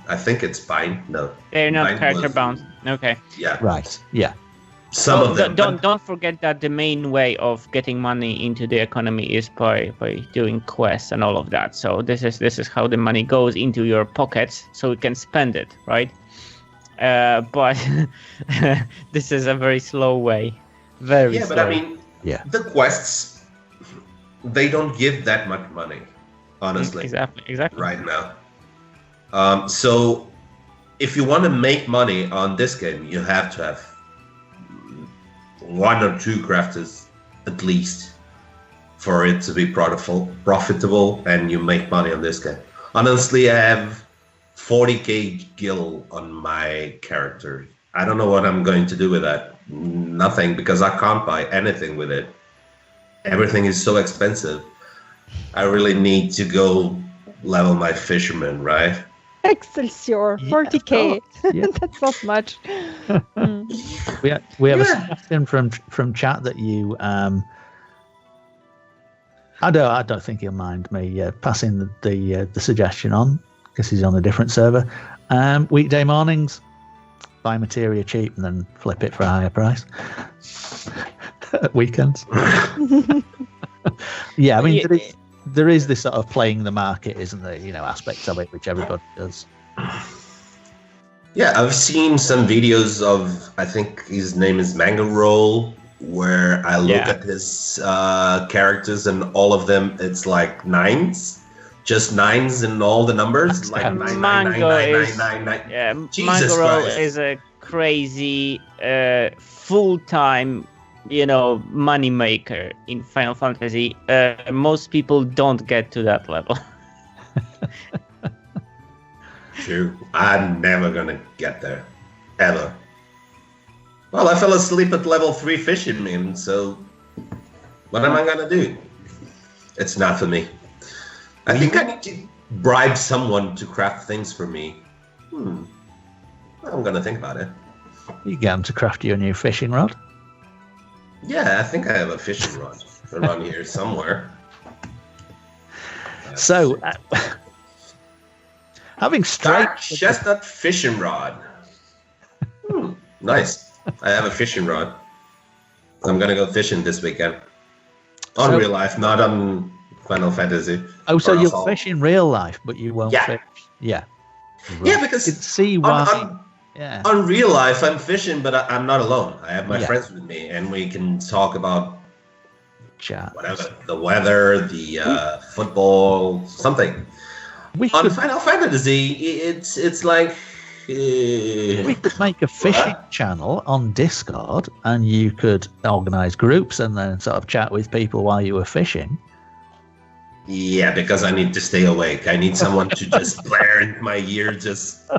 I think it's bind. No, they're not bind character was- bound. Okay. Yeah, Right. Yeah. some of them. Don't forget that the main way of getting money into the economy is by doing quests and all of that. So this is how the money goes into your pockets, so you can spend it, right? But this is a very slow way. Very Yeah, slow. but I mean, Yeah. the quests, they don't give that much money, honestly, exactly. right now. So if you want to make money on this game, you have to have 1 or 2 crafters at least for it to be profitable and you make money on this game. Honestly, I have 40k gil on my character. I don't know what I'm going to do with that. Nothing, because I can't buy anything with it. Everything is so expensive. I really need to go level my fisherman, right? Excelsior, Yeah. 40k. Yeah. That's not much. We have a suggestion from chat that you I don't think he'll mind me passing the suggestion on because he's on a different server. Weekday mornings, buy materia cheap and then flip it for a higher price. Weekends. Yeah, I mean there is this sort of playing the market, isn't there? Aspect of it which everybody does. Yeah, I've seen some videos of, I think his name is Mango Roll, where I look at his characters and all of them, it's like 9s. Just 9s in all the numbers. Like 9. Yeah, Jesus Mango Roll Christ. is a crazy full-time, money maker in Final Fantasy. Most people don't get to that level. True. I'm never gonna get there. Ever. Well, I fell asleep at level 3 fishing, man, so what am I gonna do? It's not for me. I think I need to bribe someone to craft things for me. I'm gonna think about it. You get him to craft you a new fishing rod. Yeah, I think I have a fishing rod around here somewhere. So, having straight Dark chestnut fishing rod. Nice. I have a fishing rod. I'm gonna go fishing this weekend. On real life, not on Final Fantasy. Oh, so Or you'll Assault. fish in real life, but you won't Yeah. fish. Yeah. Yeah, because You can see why. on, on real life, I'm fishing, but I'm not alone. I have my Yeah. friends with me, and we can talk about Chat. whatever, the weather, the football, something. We On could, Final Fantasy, it's like we could make a fishing channel on Discord, and you could organise groups and then sort of chat with people while you were fishing. yeah, because I need to stay awake. I need someone to just blare in my ear, just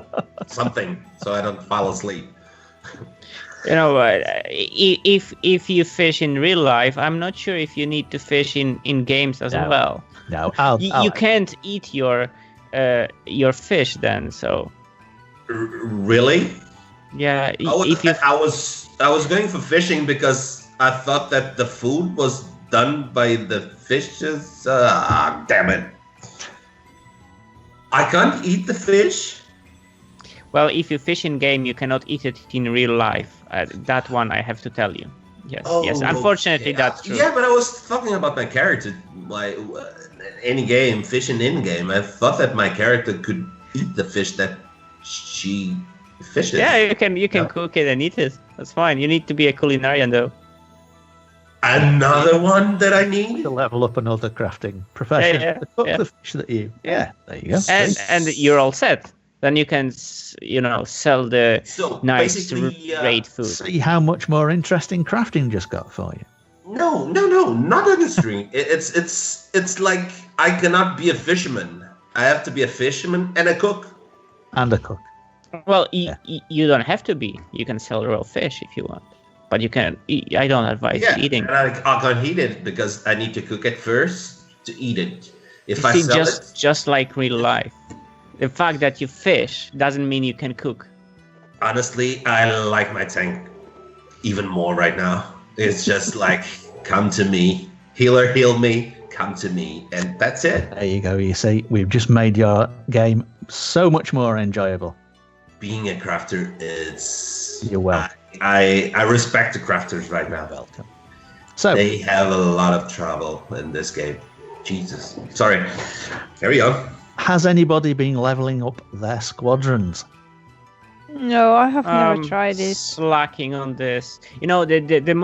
something, so I don't fall asleep. If you fish in real life, I'm not sure if you need to fish in games as No. well. No, You can't eat your fish then. So Really? yeah, I was going for fishing because I thought that the food was done by the fishes. Damn it! I can't eat the fish. well, if you fish in game, you cannot eat it in real life. That one I have to tell you. Yes, yes. Unfortunately, okay. that's true. Yeah, but I was talking about my character. Like any game, fishing in game. I thought that my character could eat the fish that she fishes. Yeah, you can cook it and eat it. That's fine. You need to be a culinarian though. Another one that I need. to level up another crafting profession. Yeah, To cook yeah. the fish that you. Yeah, there you go. And you're all set. then you can, sell the So nice basically, raid food. See how much more interesting crafting just got for you. No, not industry. It's like I cannot be a fisherman. I have to be a fisherman and a cook. And a cook. Well, you don't have to be. You can sell raw fish if you want, but you can. I don't advise eating. And I can't eat it because I need to cook it first to eat it. If I See, sell it, just like real life, the fact that you fish doesn't mean you can cook. honestly, I like my tank even more right now. It's just like, come to me, healer, heal me, come to me, and that's it. There you go. You see, we've just made your game so much more enjoyable. Being a crafter is... You're welcome. I respect the crafters right now. Welcome. So They have a lot of trouble in this game. Jesus. Sorry. Carry on. has anybody been leveling up their squadrons? No, I have never tried it. Slacking on this. The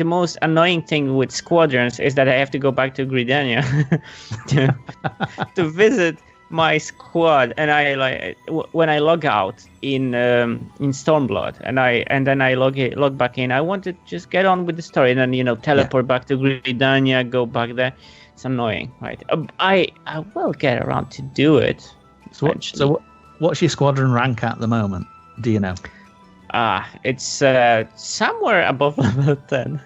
most annoying thing with squadrons is that I have to go back to Githrandir to visit my squad, and when I log out in Stormblood, and then I log back in. I want to just get on with the story, and then teleport back to Githrandir, go back there. It's annoying, right? I will get around to do it. So what's your squadron rank at the moment? Do you know? It's somewhere above level 10.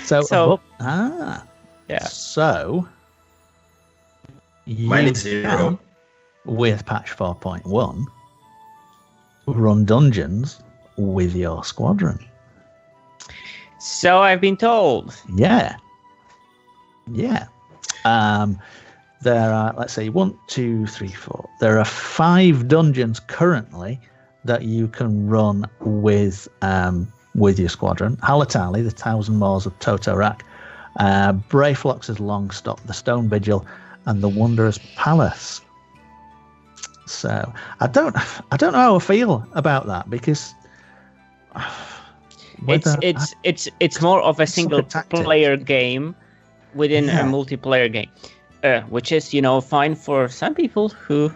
So yeah. So Mine is 0. can, with patch 4.1, run dungeons with your squadron. So I've been told. Yeah. There are, let's say, 1, 2, 3, 4. There are 5 dungeons currently that you can run with your squadron. Halatali, the 1,000 Moors of Totorak, Brayflox's Longstop, the Stone Vigil, and the Wanderer's Palace. So I don't know how I feel about that, because it's more of a single player game within a multiplayer game. Which is, fine for some people who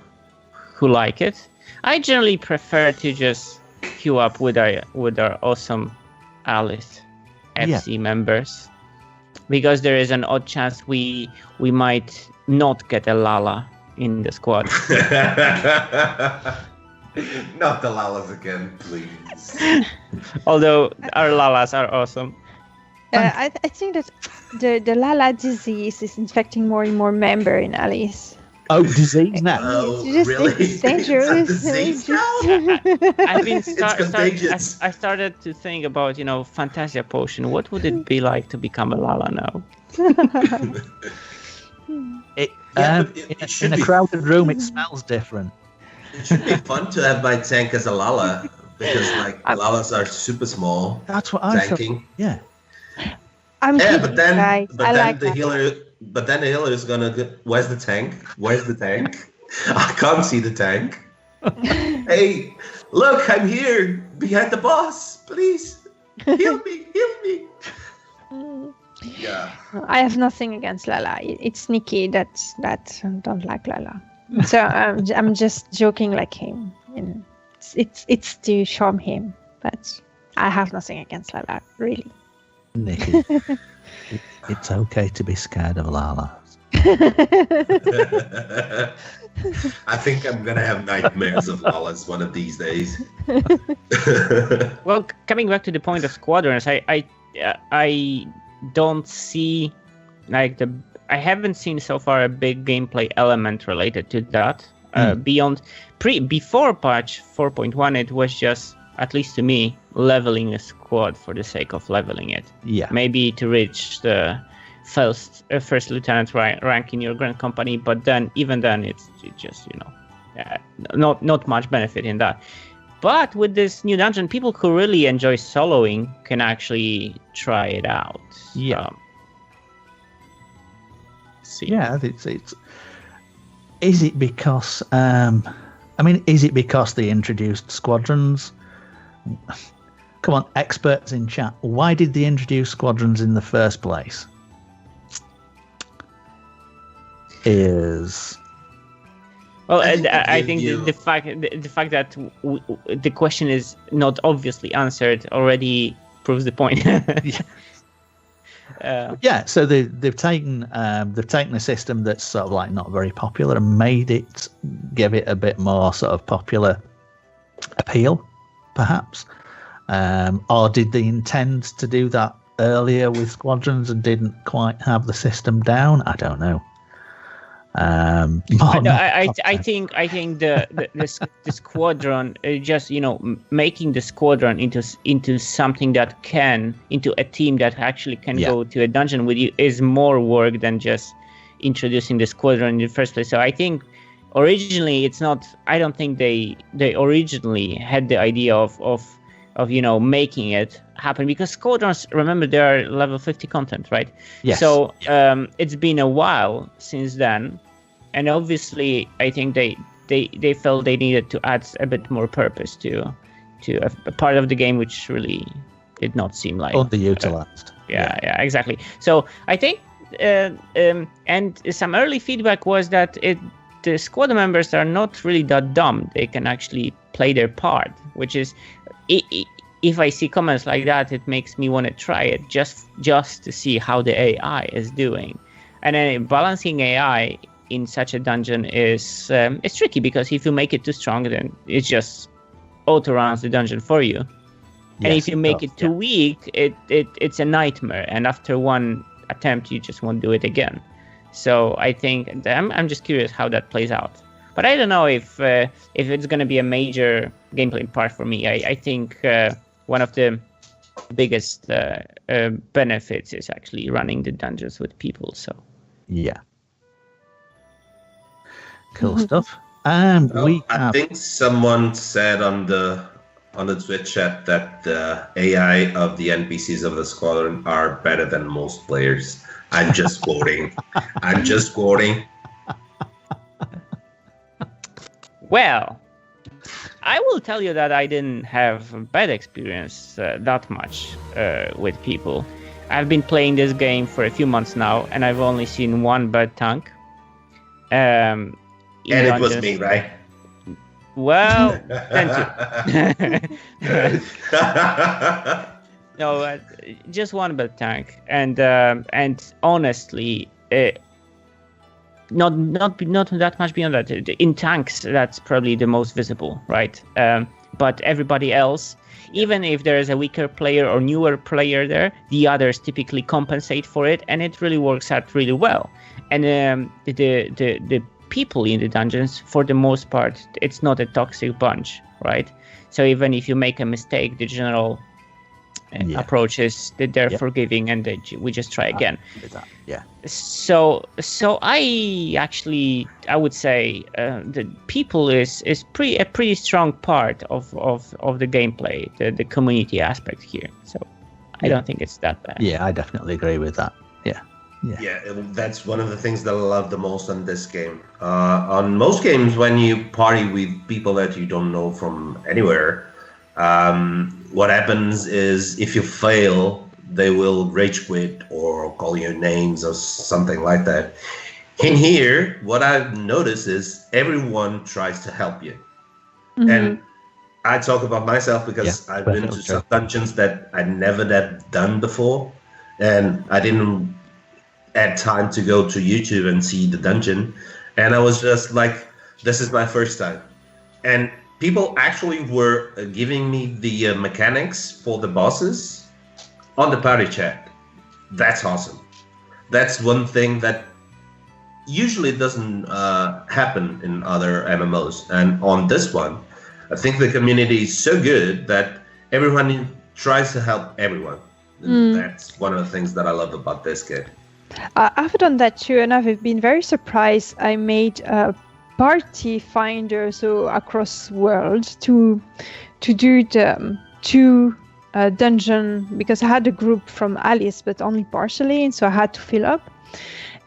like it. I generally prefer to just queue up with our awesome Alith FC members, because there is an odd chance we might not get a Lala in the squad. Not the Lalas again, please. Although our Lalas are awesome. I think that the Lala disease is infecting more and more members in Alith. Oh, disease now. Oh, It's just really? it's dangerous. It's a disease It's just- now? I've been It's contagious. I started to think about Fantasia Potion. What would it be like to become a Lala now? It should In a be. crowded room, it smells different. It should be fun to have my tank as a Lala, because Lalas are super small. That's what I thought. Tanking. Yeah. I'm Yeah, kidding, but then guys. I like the that. healer. But then the healer is gonna. Where's the tank? Where's the tank? I can't see the tank. Hey, look! I'm here behind the boss. Please heal me! Heal me! Yeah. I have nothing against Lala. It's sneaky that don't like Lala. So I'm just joking like him. It's to charm him, but I have nothing against Lala, really. Nikki, it's okay to be scared of Lala. I think I'm gonna have nightmares of Lalas one of these days. Well, coming back to the point of squadrons, I don't see I haven't seen so far a big gameplay element related to that. Before patch 4.1, it was just, at least to me, leveling a squad for the sake of leveling it. Yeah. Maybe to reach the first lieutenant rank in your grand company, but then even then it's just not much benefit in that. But with this new dungeon, people who really enjoy soloing can actually try it out. Yeah. See. Yeah, it's. Is it because? Is it because they introduced squadrons? Come on, experts in chat. Why did they introduce squadrons in the first place? Well, I think I they think give the fact that the question is not obviously answered already proves the point. Yeah, so they've taken a system that's sort of like not very popular and give it a bit more sort of popular appeal, perhaps. Or did they intend to do that earlier with squadrons and didn't quite have the system down? I don't know. I think the squadron, just making the squadron into something that into a team that actually can go to a dungeon with you is more work than just introducing the squadron in the first place. So I think originally it's not. I don't think they originally had the idea of making it happen, because squadrons, remember, they are level 50 content, right? Yes. So it's been a while since then, and obviously I think they felt they needed to add a bit more purpose to a part of the game which really did not seem like underutilized. Yeah, exactly. So I think and some early feedback was that the squad members are not really that dumb. They can actually play their part, which is, if I see comments like that, it makes me want to try it just to see how the AI is doing. And then balancing AI in such a dungeon is it's tricky, because if you make it too strong, then it just auto runs the dungeon for you. And if you make it too weak, it's a nightmare. And after one attempt, you just won't do it again. So I think I'm just curious how that plays out. But I don't know if it's going to be a major gameplay part for me. I think one of the biggest benefits is actually running the dungeons with people. So yeah, cool stuff. And I think someone said on the Twitch chat that the AI of the NPCs of the squadron are better than most players. I'm just quoting. Well, I will tell you that I didn't have a bad experience that much with people. I've been playing this game for a few months now, and I've only seen one bad tank. And it was me, right? Well, thank you. No, just one bad tank, and honestly, not that much beyond that. In tanks, that's probably the most visible, right? But everybody else, even if there is a weaker player or newer player there, the others typically compensate for it, and it really works out really well. And the people in the dungeons, for the most part, it's not a toxic bunch, right? So even if you make a mistake, the general approach is that they're forgiving, and we just try again. So I would say the people is a pretty strong part of the gameplay, the community aspect here. So I don't think it's that bad. Yeah, I definitely agree with that. Yeah, that's one of the things that I love the most on this game. On most games, when you party with people that you don't know from anywhere, what happens is if you fail, they will rage quit or call you names or something like that. In here, what I've noticed is everyone tries to help you. Mm-hmm. And I talk about myself because I've been to some dungeons that I never had done before, and I didn't had time to go to YouTube and see the dungeon, and I was just like, this is my first time. And people actually were giving me the mechanics for the bosses on the party chat. That's awesome. That's one thing that usually doesn't happen in other MMOs. And on this one, I think the community is so good that everyone tries to help everyone. That's one of the things that I love about this game. I've done that too, and I've been very surprised. I made a party finder, so across world, to do the two dungeon, because I had a group from Aliths, but only partially, and so I had to fill up.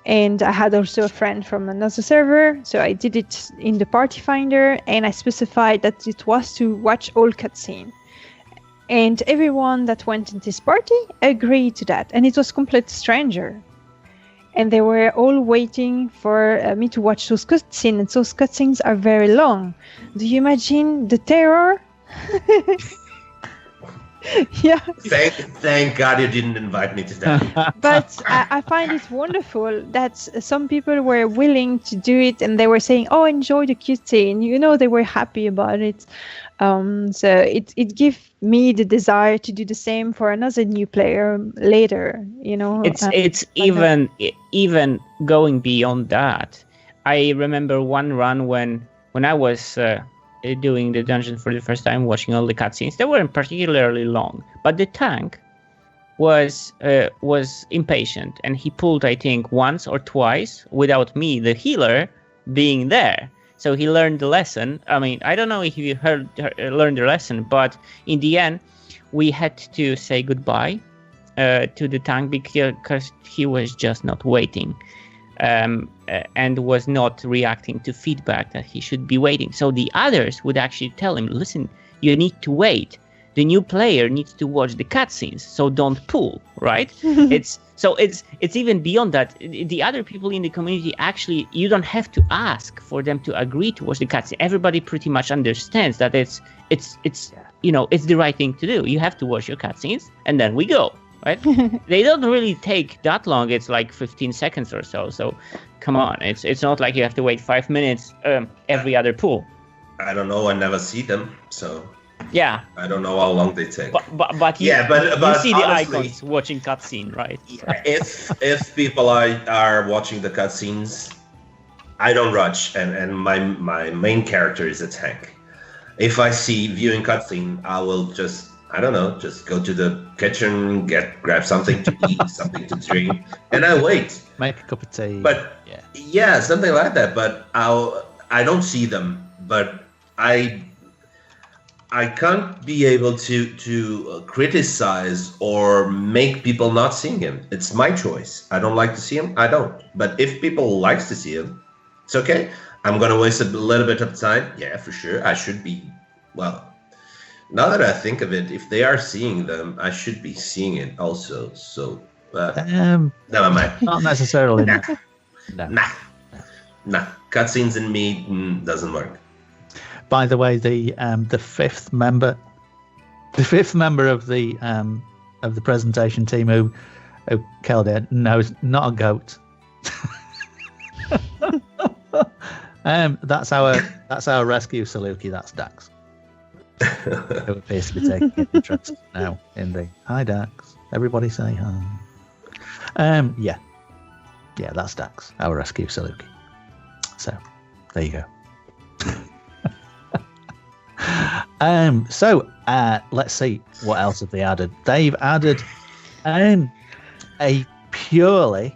And I had also a friend from another server, so I did it in the party finder, and I specified that it was to watch all cutscene. And everyone that went in this party agreed to that, and it was complete stranger. and they were all waiting for me to watch those cutscenes, and those cutscenes are very long. Do you imagine the terror? Yeah. Thank God you didn't invite me to that. But I find it wonderful that some people were willing to do it, and they were saying, "Oh, enjoy the cutscene." You know, they were happy about it. So it gave me the desire to do the same for another new player later. You know, it's even going beyond that. I remember one run when I was doing the dungeon for the first time, watching all the cutscenes. They weren't particularly long, but the tank was impatient, and he pulled, I think, once or twice without me, the healer, being there. So he learned the lesson. I mean, I don't know if you learned the lesson, but in the end, we had to say goodbye to the tank because he was just not waiting. And was not reacting to feedback that he should be waiting. So the others would actually tell him, listen, you need to wait. The new player needs to watch the cutscenes, so don't pull, right? It's even beyond that. The other people in the community, actually, you don't have to ask for them to agree to watch the cutscene. Everybody pretty much understands that it's the right thing to do. You have to watch your cutscenes, and then we go. Right? They don't really take that long. It's like 15 seconds or so. So, come on. It's not like you have to wait 5 minutes every other pull. I don't know. I never see them, so yeah. I don't know how long they take. But you see the honestly, icons watching cutscene, right? Yeah, if people are watching the cutscenes, I don't rush, and my main character is a tank. If I see viewing cutscene, I will just go to the kitchen, grab something to eat, something to drink, and I wait. Make a cup of tea. But yeah, something like that. But I don't see them. But I can't be able to criticize or make people not seeing him. It's my choice. I don't like to see him. I don't. But if people likes to see him, it's okay. I'm gonna waste a little bit of time. Yeah, for sure. I should be. Well, now that I think of it, if they are seeing them, I should be seeing it also. So, never mind. Not necessarily. Nah. Cutscenes in me doesn't work. By the way, the fifth member of the presentation team who killed it knows not a goat. That's our rescue Saluki. That's Dax. Who appears to be taking interest now in the hi Dax. Everybody say hi. Yeah, that's Dax, our rescue Saluki. So there you go. Let's see what else have they added. They've added a purely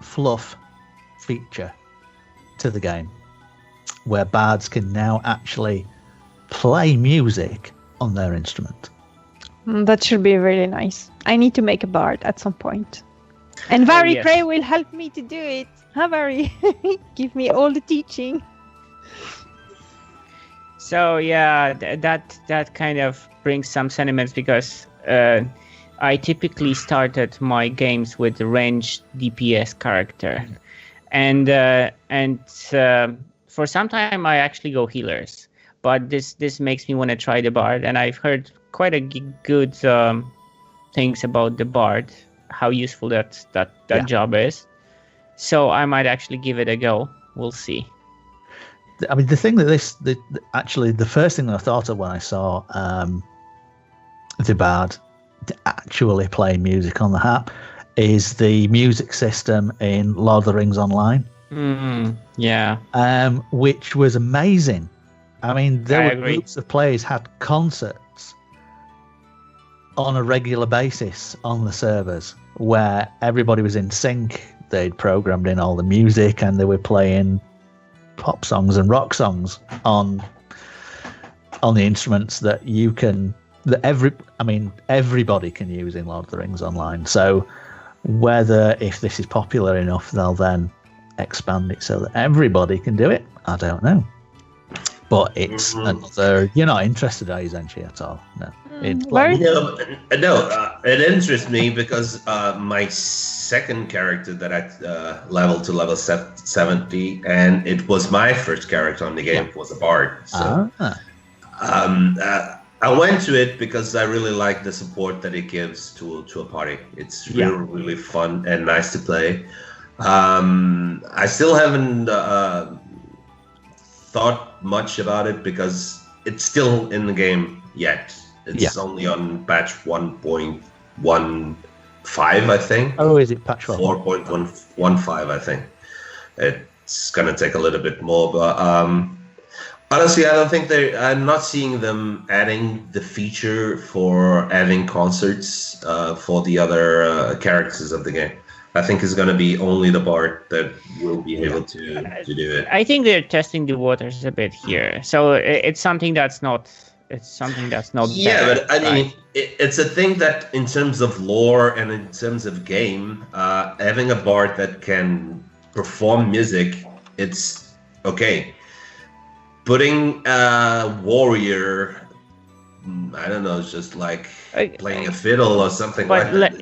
fluff feature to the game where bards can now actually play music on their instrument. That should be really nice. I need to make a bard at some point. And Vari Cray will help me to do it. Huh, Vari? Give me all the teaching. So yeah, that kind of brings some sentiments because I typically started my games with the ranged DPS character, and for some time I actually go healers. But this makes me want to try the bard, and I've heard quite a good things about the bard, how useful that job is. So I might actually give it a go. We'll see. I mean, the thing that actually the first thing that I thought of when I saw the bard actually play music on the harp is the music system in Lord of the Rings Online. Yeah. Which was amazing. I mean, there were groups of players had concerts on a regular basis on the servers where everybody was in sync. They'd programmed in all the music and they were playing pop songs and rock songs on the instruments that everybody can use in Lord of the Rings Online. So if this is popular enough, they'll then expand it so that everybody can do it. I don't know. But it's another. You're not interested, are you, Zenshi, at all? No. It interests me because my second character that I leveled to level 70, and it was my first character on the game, was a bard. So I went to it because I really like the support that it gives to a party. It's really fun and nice to play. I still haven't thought much about it because it's still in the game yet. It's only on patch 1.15, I think. Oh, is it patch 4.15, I think. It's gonna take a little bit more, but honestly, I don't think I'm not seeing them adding the feature for having concerts for the other characters of the game. I think it's going to be only the bard that will be able to do it. I think they're testing the waters a bit here, so it's something that's not. It's something that's not. Yeah, bad, but I mean, it's a thing that, in terms of lore and in terms of game, having a bard that can perform music, it's okay. Putting a warrior, I don't know, it's just like playing a fiddle or something like that.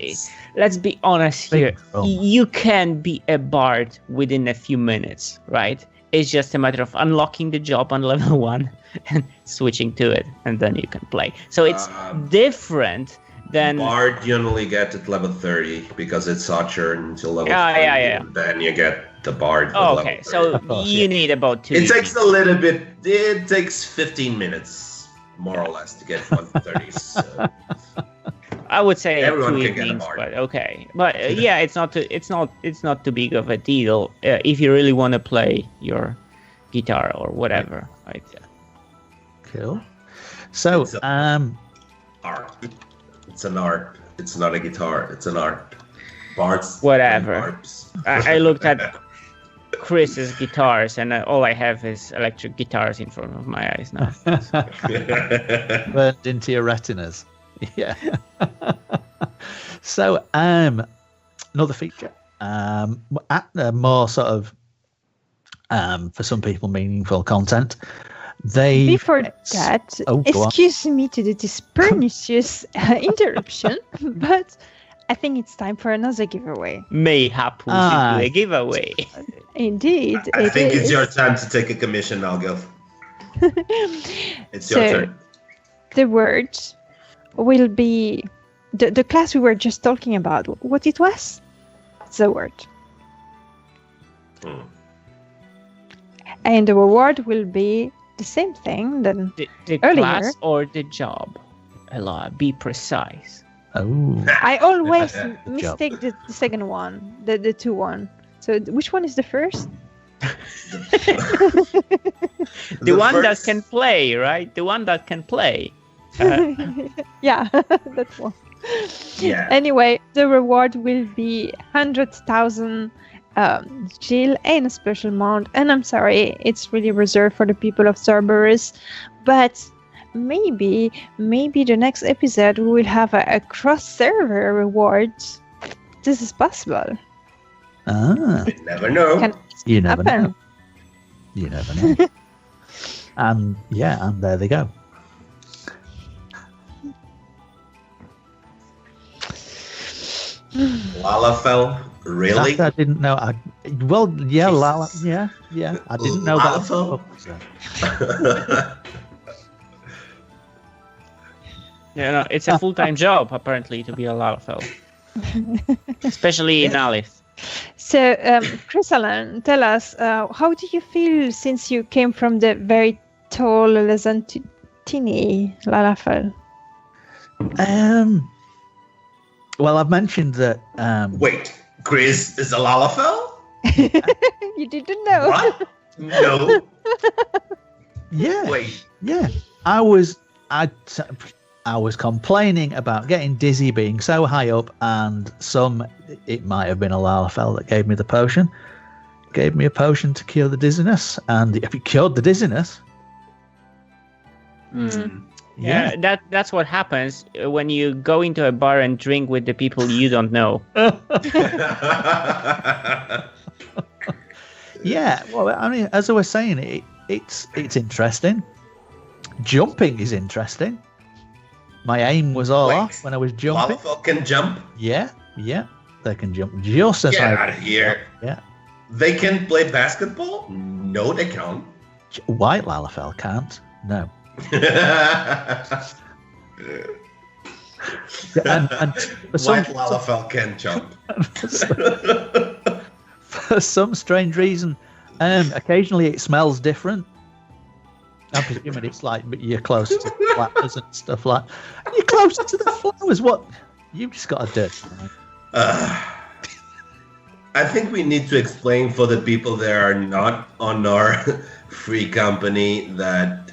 Let's be honest here. You can be a bard within a few minutes, right? It's just a matter of unlocking the job on level 1 and switching to it, and then you can play. So it's different than... Bard you only get at level 30 because it's archer until level 30. And then you get the bard. Oh, okay, so you need about 2 It takes a little bit. It takes 15 minutes, more or less, to get 130. So. I would say everyone 2 can evenings, get a bard. but okay. But yeah, it's not too big of a deal if you really want to play your guitar or whatever. Right? Cool. So, art. It's an art. It's not a guitar. It's an art. Bards. Whatever. I looked at Chris's guitars, and all I have is electric guitars in front of my eyes now. Burned into your retinas. Yeah. So, another feature, more sort of, for some people, meaningful content. Before that, excuse me to do this pernicious interruption, but I think it's time for another giveaway. Mayhap we should do a giveaway. Indeed. I think it's your time to take a commission, Algil. It's your turn. The words will be the class we were just talking about. What it was? The word. And the reward will be the same thing than the earlier. Class or the job? Elloa, be precise. Oh. I always mistake the second one, the 2 one. So which one is the first? The one that can play, right? The one that can play. Yeah, that's one. Yeah. Anyway, the reward will be 100,000 Jill and a special mount. And I'm sorry, it's really reserved for the people of Cerberus. But maybe the next episode we will have a cross-server reward. This is possible. You never know. You never know. You never know. And there they go. Lalafell? Really? That I didn't know. Lala. Yeah. I didn't know Lalafell? that. Yeah, no, it's a full-time job apparently to be a Lalafell, especially in Alith. So, Krysalan, tell us, how do you feel since you came from the very tall Lezantini Lalafell? Well, I've mentioned that. Wait, Chris is a Lalafell? You didn't know? What? No. Yeah. Wait. Yeah. I was complaining about getting dizzy, being so high up, and it might have been a Lalafell that gave me the potion. Gave me a potion to cure the dizziness, and if it cured the dizziness. Yeah, that's what happens when you go into a bar and drink with the people you don't know. Yeah, well, I mean, as I was saying, it's interesting. Jumping is interesting. My aim was all off when I was jumping. Lalafell can jump? Yeah, they can jump just as Get out of here. Yeah. They can play basketball? No, they can't. White Lalafell can't. No. and for some, White Lalafell can jump. For some strange reason, occasionally it smells different. I'm presuming it's like, but you're closer to the flowers and stuff like. You're closer to the flowers. What? You've just got to do it. I think we need to explain for the people that are not on our free company that,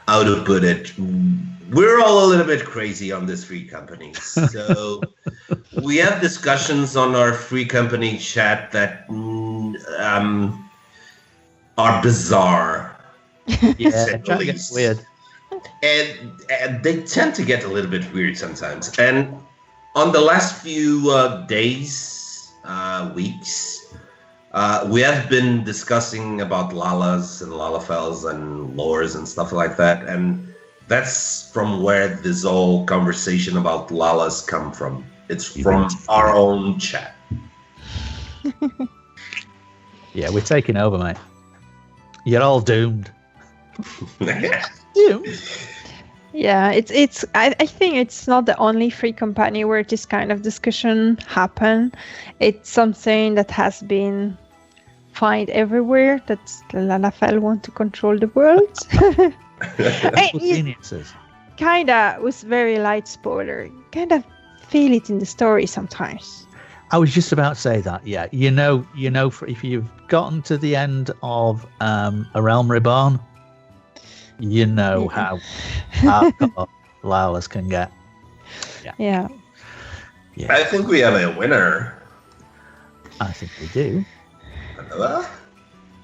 how to put it, we're all a little bit crazy on this free company. So we have discussions on our free company chat that are bizarre. Yeah, it gets weird. And they tend to get a little bit weird sometimes. And on the last few days, weeks, we have been discussing about Lalas and Lalafells and lores and stuff like that. And that's from where this whole conversation about Lalas come from. It's from our own chat. Yeah, we're taking over, mate. You're all doomed. Doomed? Yeah, it's. I think it's not the only free company where this kind of discussion happen. It's something that has been found everywhere. That Lalafell want to control the world. Geniuses. Kinda was very light spoiler. Kind of feel it in the story sometimes. I was just about to say that. Yeah, you know, if you've gotten to the end of A Realm Reborn, you know how hardcore Lalas can get. Yeah. I think we have a winner. I think we do.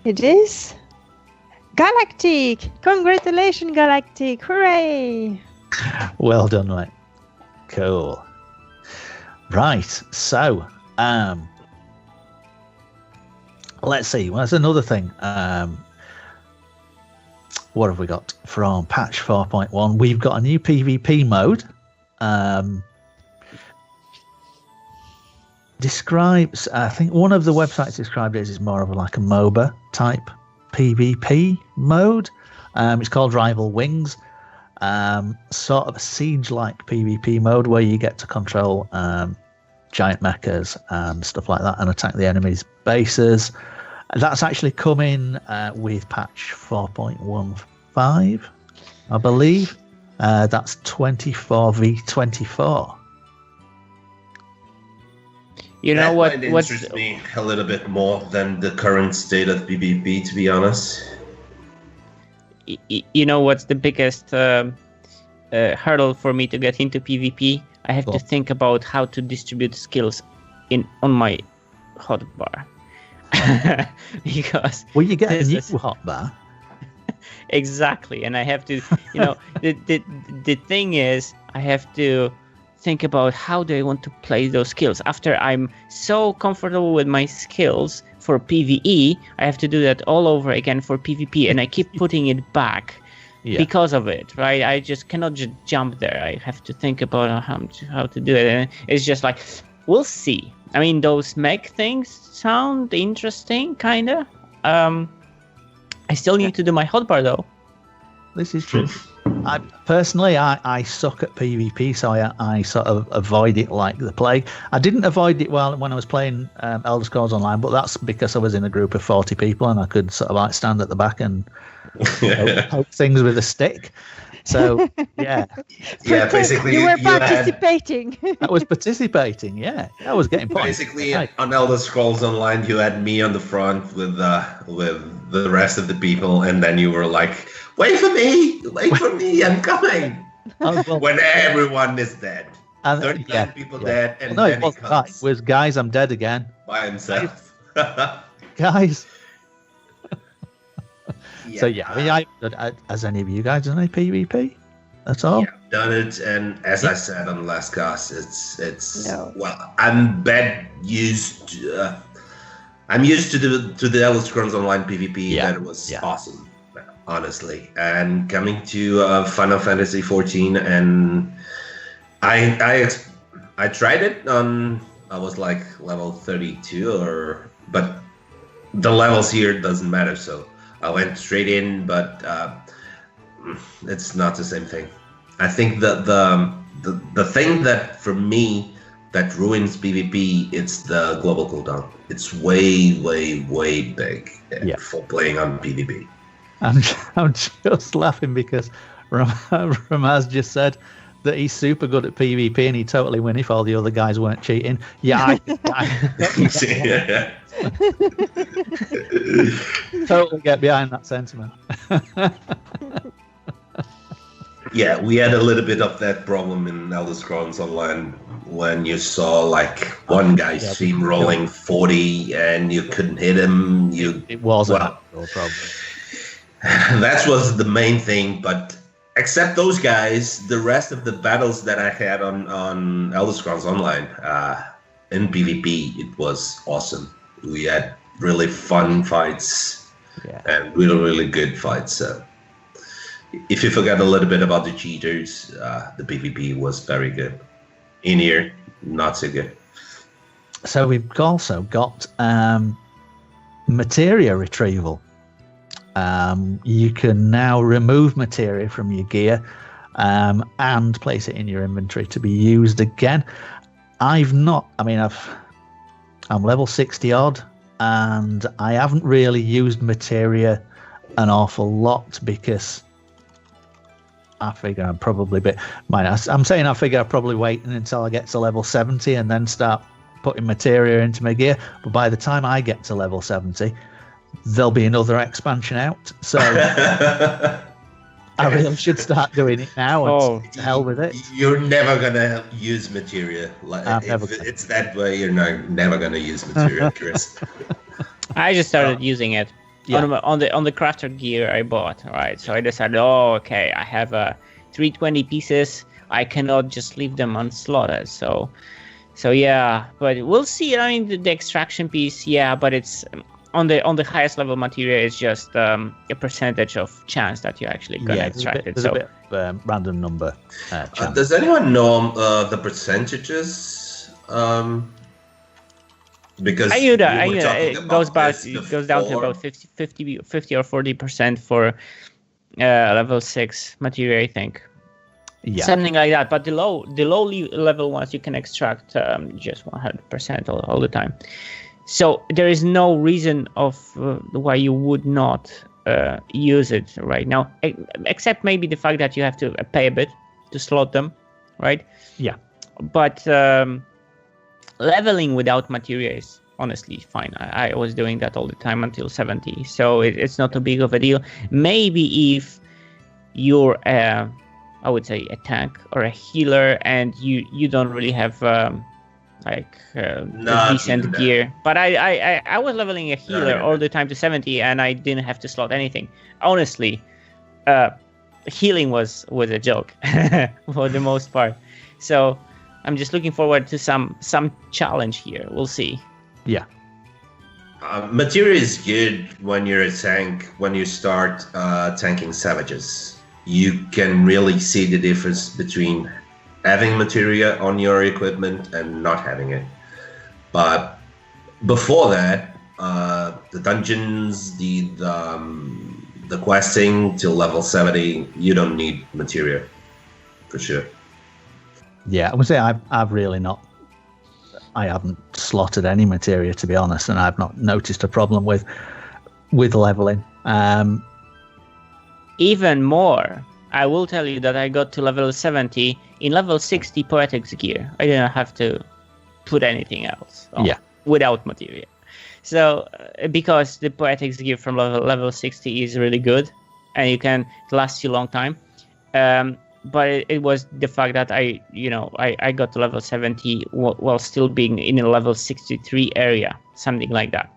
It is Galactic. Congratulations, Galactic! Hooray! Well done, mate. Cool. Right, so let's see. Well, that's another thing. What have we got from patch 4.1? We've got a new PvP mode. Describes, I think one of the websites described it as more of like a MOBA type PvP mode. It's called Rival Wings. Sort of a siege-like PvP mode where you get to control giant mechas and stuff like that and attack the enemy's bases. That's actually coming with patch 4.15, I believe. That's 24v24. You know what? That interests me a little bit more than the current state of PvP, to be honest. You know what's the biggest hurdle for me to get into PvP? I have to think about how to distribute skills on my hotbar. Because you get a new hotbar. Exactly, and I have to, the thing is, I have to think about how do I want to play those skills. After I'm so comfortable with my skills for PvE, I have to do that all over again for PvP, and I keep putting it back because of it, right? I just cannot just jump there. I have to think about how to do it, and it's just like, we'll see. I mean, those mech things sound interesting, kinda. I still need to do my hotbar though. This is true. I suck at PvP, so I sort of avoid it like the plague. I didn't avoid it when I was playing Elder Scrolls Online, but that's because I was in a group of 40 people and I could sort of like stand at the back and poke things with a stick. So yeah, basically you were participating. I was participating. Yeah, I was getting points. Basically, on Elder Scrolls Online, you had me on the front with the rest of the people, and then you were like, "Wait for me! Wait for me! I'm coming!" When everyone is dead, 39 people dead, and then he comes. It was guys, I'm dead again by himself. Guys. So I mean, has any of you guys done any PvP? That's all. Yeah, I've done it, and as I said on the last cast, it's no. Well, I'm bad used. I'm used to the Alith-Cast Online PvP. Yeah. That was awesome, honestly. And coming to Final Fantasy XIV, and I tried it on. I was like level 32, but the levels here doesn't matter. So I went straight in, but it's not the same thing. I think that the thing that for me that ruins PvP, it's the global cooldown. It's way big for playing on PvP. I'm just laughing because Ramaz just said that he's super good at PvP and he'd totally win if all the other guys weren't cheating. Yeah, totally get behind that sentiment. Yeah, we had a little bit of that problem in Alith-Cast Online when you saw like one guy steamrolling 40 and you couldn't hit him. It was a problem. That was the main thing, but except those guys, the rest of the battles that I had on Alith-Cast Online in PvP, it was awesome. We had really fun fights and really good fights. So if you forget a little bit about the cheaters, the PvP was very good. In here, not so good. So we've also got materia retrieval. You can now remove materia from your gear and place it in your inventory to be used again. I'm level 60 odd, and I haven't really used materia an awful lot because I figure I'm probably I figure I'll probably wait until I get to level 70 and then start putting materia into my gear. But by the time I get to level 70, there'll be another expansion out. So I really should start doing it now. And to hell with it. You're never gonna use materia. It's that way. You're never gonna use materia, Chris. I just started using it. On the crafter gear I bought, right? So I decided, I have 320 pieces. I cannot just leave them unslotted. So yeah, but we'll see. I mean, the extraction piece, but it's on the highest level material. It's just a percentage of chance that you're actually gonna extract it. There's a bit of random number. Does anyone know the percentages? Because I knew that. It goes down to about 50 or 40% for level 6 material, I think. Yeah. Something like that. But the low level ones you can extract just 100% all the time. So there is no reason of why you would not use it right now, except maybe the fact that you have to pay a bit to slot them, right? Yeah. But leveling without materia is honestly fine. I was doing that all the time until 70, so it's not too big of a deal. Maybe if you're I would say a tank or a healer and you don't really have decent gear. But I was leveling a healer all the time to 70 and I didn't have to slot anything. Honestly, healing was a joke for the most part. So I'm just looking forward to some challenge here. We'll see. Yeah. Materia is good when you're a tank. When you start tanking savages, you can really see the difference between having materia on your equipment and not having it. But before that, the dungeons, the questing till level 70, you don't need materia for sure. Yeah, I would say I haven't slotted any materia, to be honest, and I've not noticed a problem with leveling. Even more, I will tell you that I got to level 70 in level 60 Poetics gear. I didn't have to put anything else on without materia. So because the Poetics gear from level 60 is really good and it lasts you a long time. But it was the fact that I got to level 70 while still being in a level 63 area, something like that.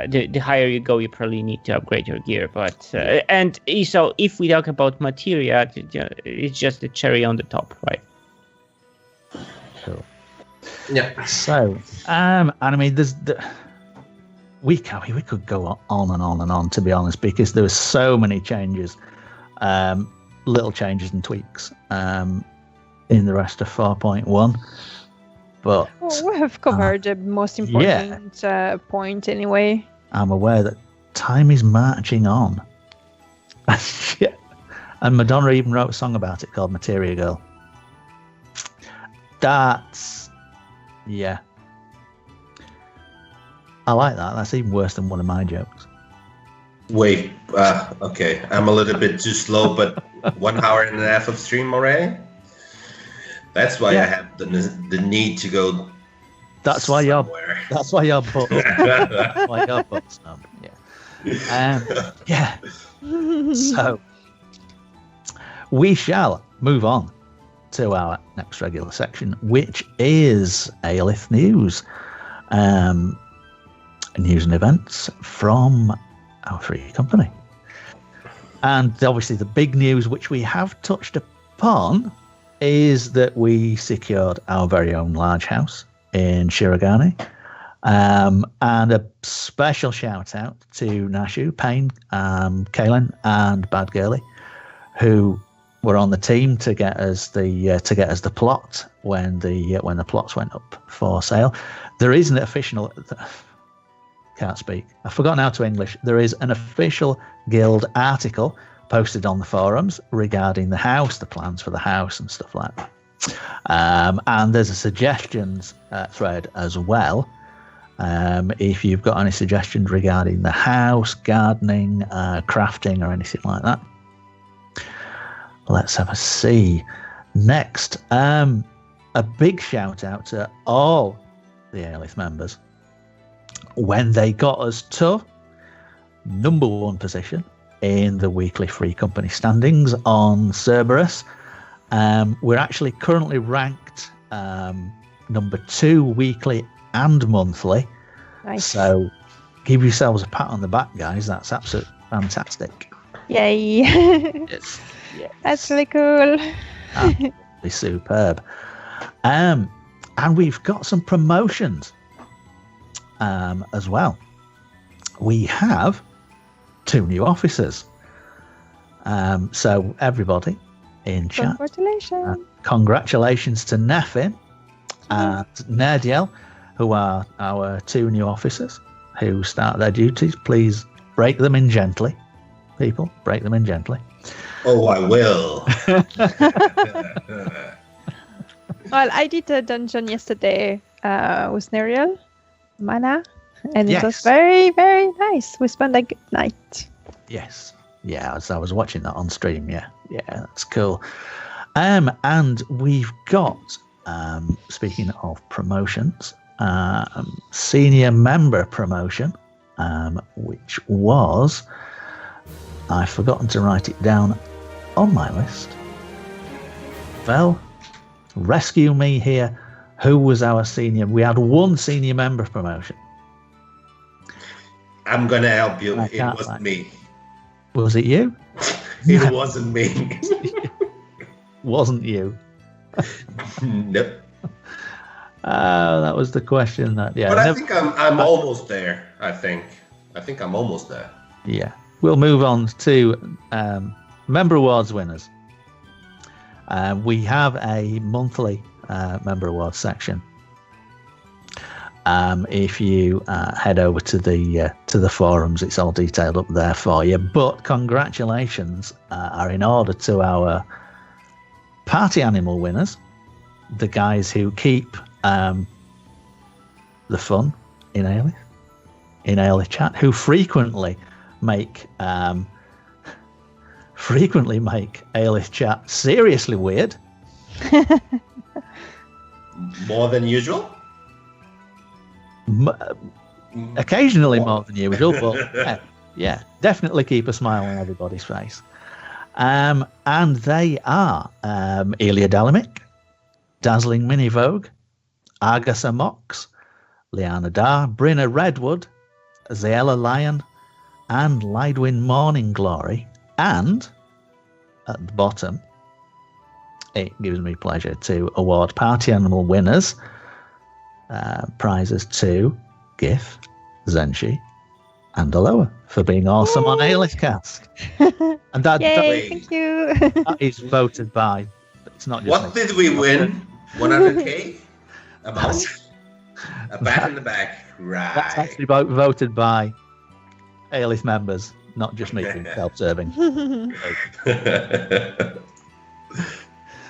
The higher you go, you probably need to upgrade your gear. But and so if we talk about materia, it's just the cherry on the top, right? Cool. Yeah. So, and I mean, we could go on and on and on, to be honest, because there were so many changes, little changes and tweaks in the rest of 4.1. But we have covered the most important point anyway. I'm aware that time is marching on. And Madonna even wrote a song about it called Materia Girl. That's... yeah. I like that. That's even worse than one of my jokes. Wait, okay. I'm a little bit too slow, but 1 hour and a half of stream already? That's why I have the need to go. That's why you're. somewhere. That's why you're butt. That's why you're butt snub. Yeah. So we shall move on to our next regular section, which is Alith news, news and events from our free company, and obviously the big news, which we have touched upon, is that we secured our very own large house in Shirogane. And a special shout out to Nashu, Payne, Kaylin, and Bad Girly, who were on the team to get us the plot when the plots went up for sale. There is an official, can't speak, I've forgotten how to English. There is an official guild article posted on the forums regarding the house, the plans for the house and stuff like that. And there's a suggestions thread as well. If you've got any suggestions regarding the house, gardening, crafting or anything like that. Let's have a see. Next, a big shout out to all the Alith members when they got us to number 1 position in the weekly free company standings on Cerberus. We're actually currently ranked number 2 weekly and monthly. Nice. So give yourselves a pat on the back, guys. That's absolutely fantastic. Yay. Yes. That's really cool. Absolutely superb. And we've got some promotions as well. We have 2 new officers. So everybody in chat, congratulations to Nefin and Nerdiel, who are our 2 new officers who start their duties. Please break them in gently, people. Break them in gently. Oh, I will. Well, I did a dungeon yesterday with Nerdiel, Mana. And it was very, very nice. We spent a good night. Yes. Yeah, I was watching that on stream. Yeah, that's cool. And we've got, speaking of promotions, senior member promotion, which was, I've forgotten to write it down on my list. Well, rescue me here. Who was our senior? We had 1 senior member promotion. I'm gonna help you. It wasn't me. Was it you? It wasn't me. Wasn't you? Nope. That was the question. But I think I'm almost there. I think I'm almost there. Yeah. We'll move on to member awards winners. We have a monthly member awards section. If you head over to the forums, it's all detailed up there for you. But congratulations are in order to our party animal winners, the guys who keep the fun in Alith chat, who frequently make Alith chat seriously weird. More than usual. Occasionally more than usual, but yeah, definitely keep a smile on everybody's face. And they are Elia Dalimic, Dazzling Mini Vogue, Argasa Mox, Liana Dar, Brinna Redwood, Zayella Lion, and Lidwin Morning Glory. And at the bottom, it gives me pleasure to award party animal winners prizes to Gith, Zenshi, and Elloa for being awesome on Alith-Cast. And Yay, thank you. that is voted by. It's not just What me. did we win? 100k? About a pat in the back. That's Right. actually voted by Alith members, not just me being self-serving.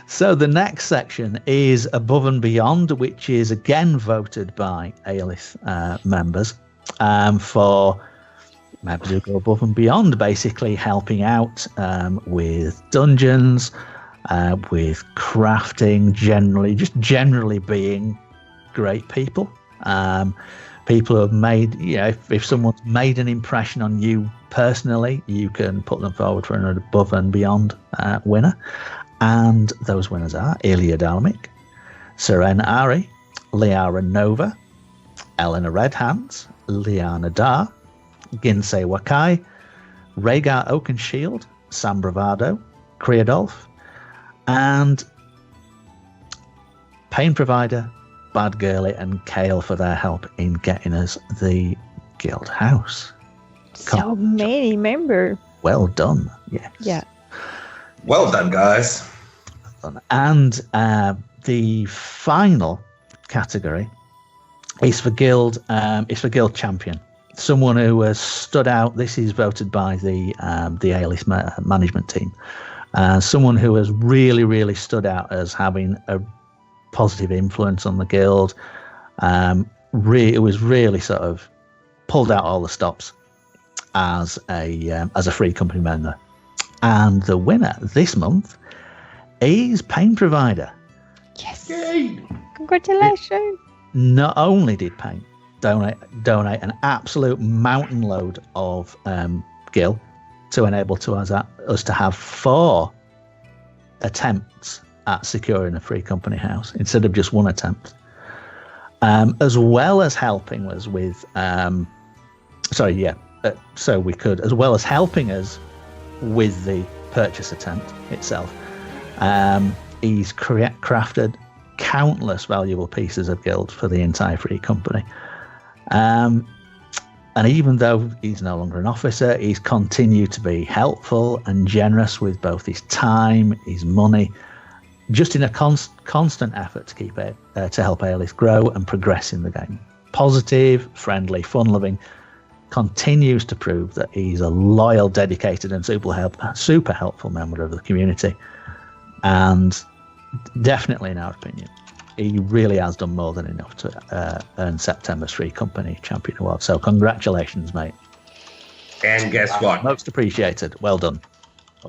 So the next section is Above and Beyond, which is again voted by Alith members for members who go above and beyond, basically helping out with dungeons, with crafting, generally being great people. People who have made, if someone's made an impression on you personally, you can put them forward for an Above and Beyond winner. And those winners are Ilya Dalmik, Seren Ari, Liara Nova, Elena Redhands, Liana Dar, Ginsei Wakai, Rhaegar Oakenshield, Sam Bravado, Kriadolf, and Pain Provider, Bad Girly, and Kale for their help in getting us the guild house. So many members. Well done. Yes. Yeah. Well done, guys. And the final category is for guild. It's for guild champion. Someone who has stood out. This is voted by the Alith management team. Someone who has really stood out as having a positive influence on the guild. It was really sort of pulled out all the stops as a free company member. And the winner this month is Pain Provider. Yes. Yay! Congratulations. Not only did Pain donate an absolute mountain load of gil to enable us to have 4 attempts at securing a free company house instead of just 1 attempt, as well as helping us with so we could, as well as helping us with the purchase attempt itself, he's crafted countless valuable pieces of guild for the entire free company. And even though he's no longer an officer, he's continued to be helpful and generous with both his time, his money, just in a constant effort to keep it to help Alith grow and progress in the game. Positive, friendly, fun-loving, continues to prove that he's a loyal, dedicated, and super helpful member of the community. And definitely, in our opinion, he really has done more than enough to earn September's Free Company Champion Award. So congratulations, mate. And guess what? Most appreciated. Well done.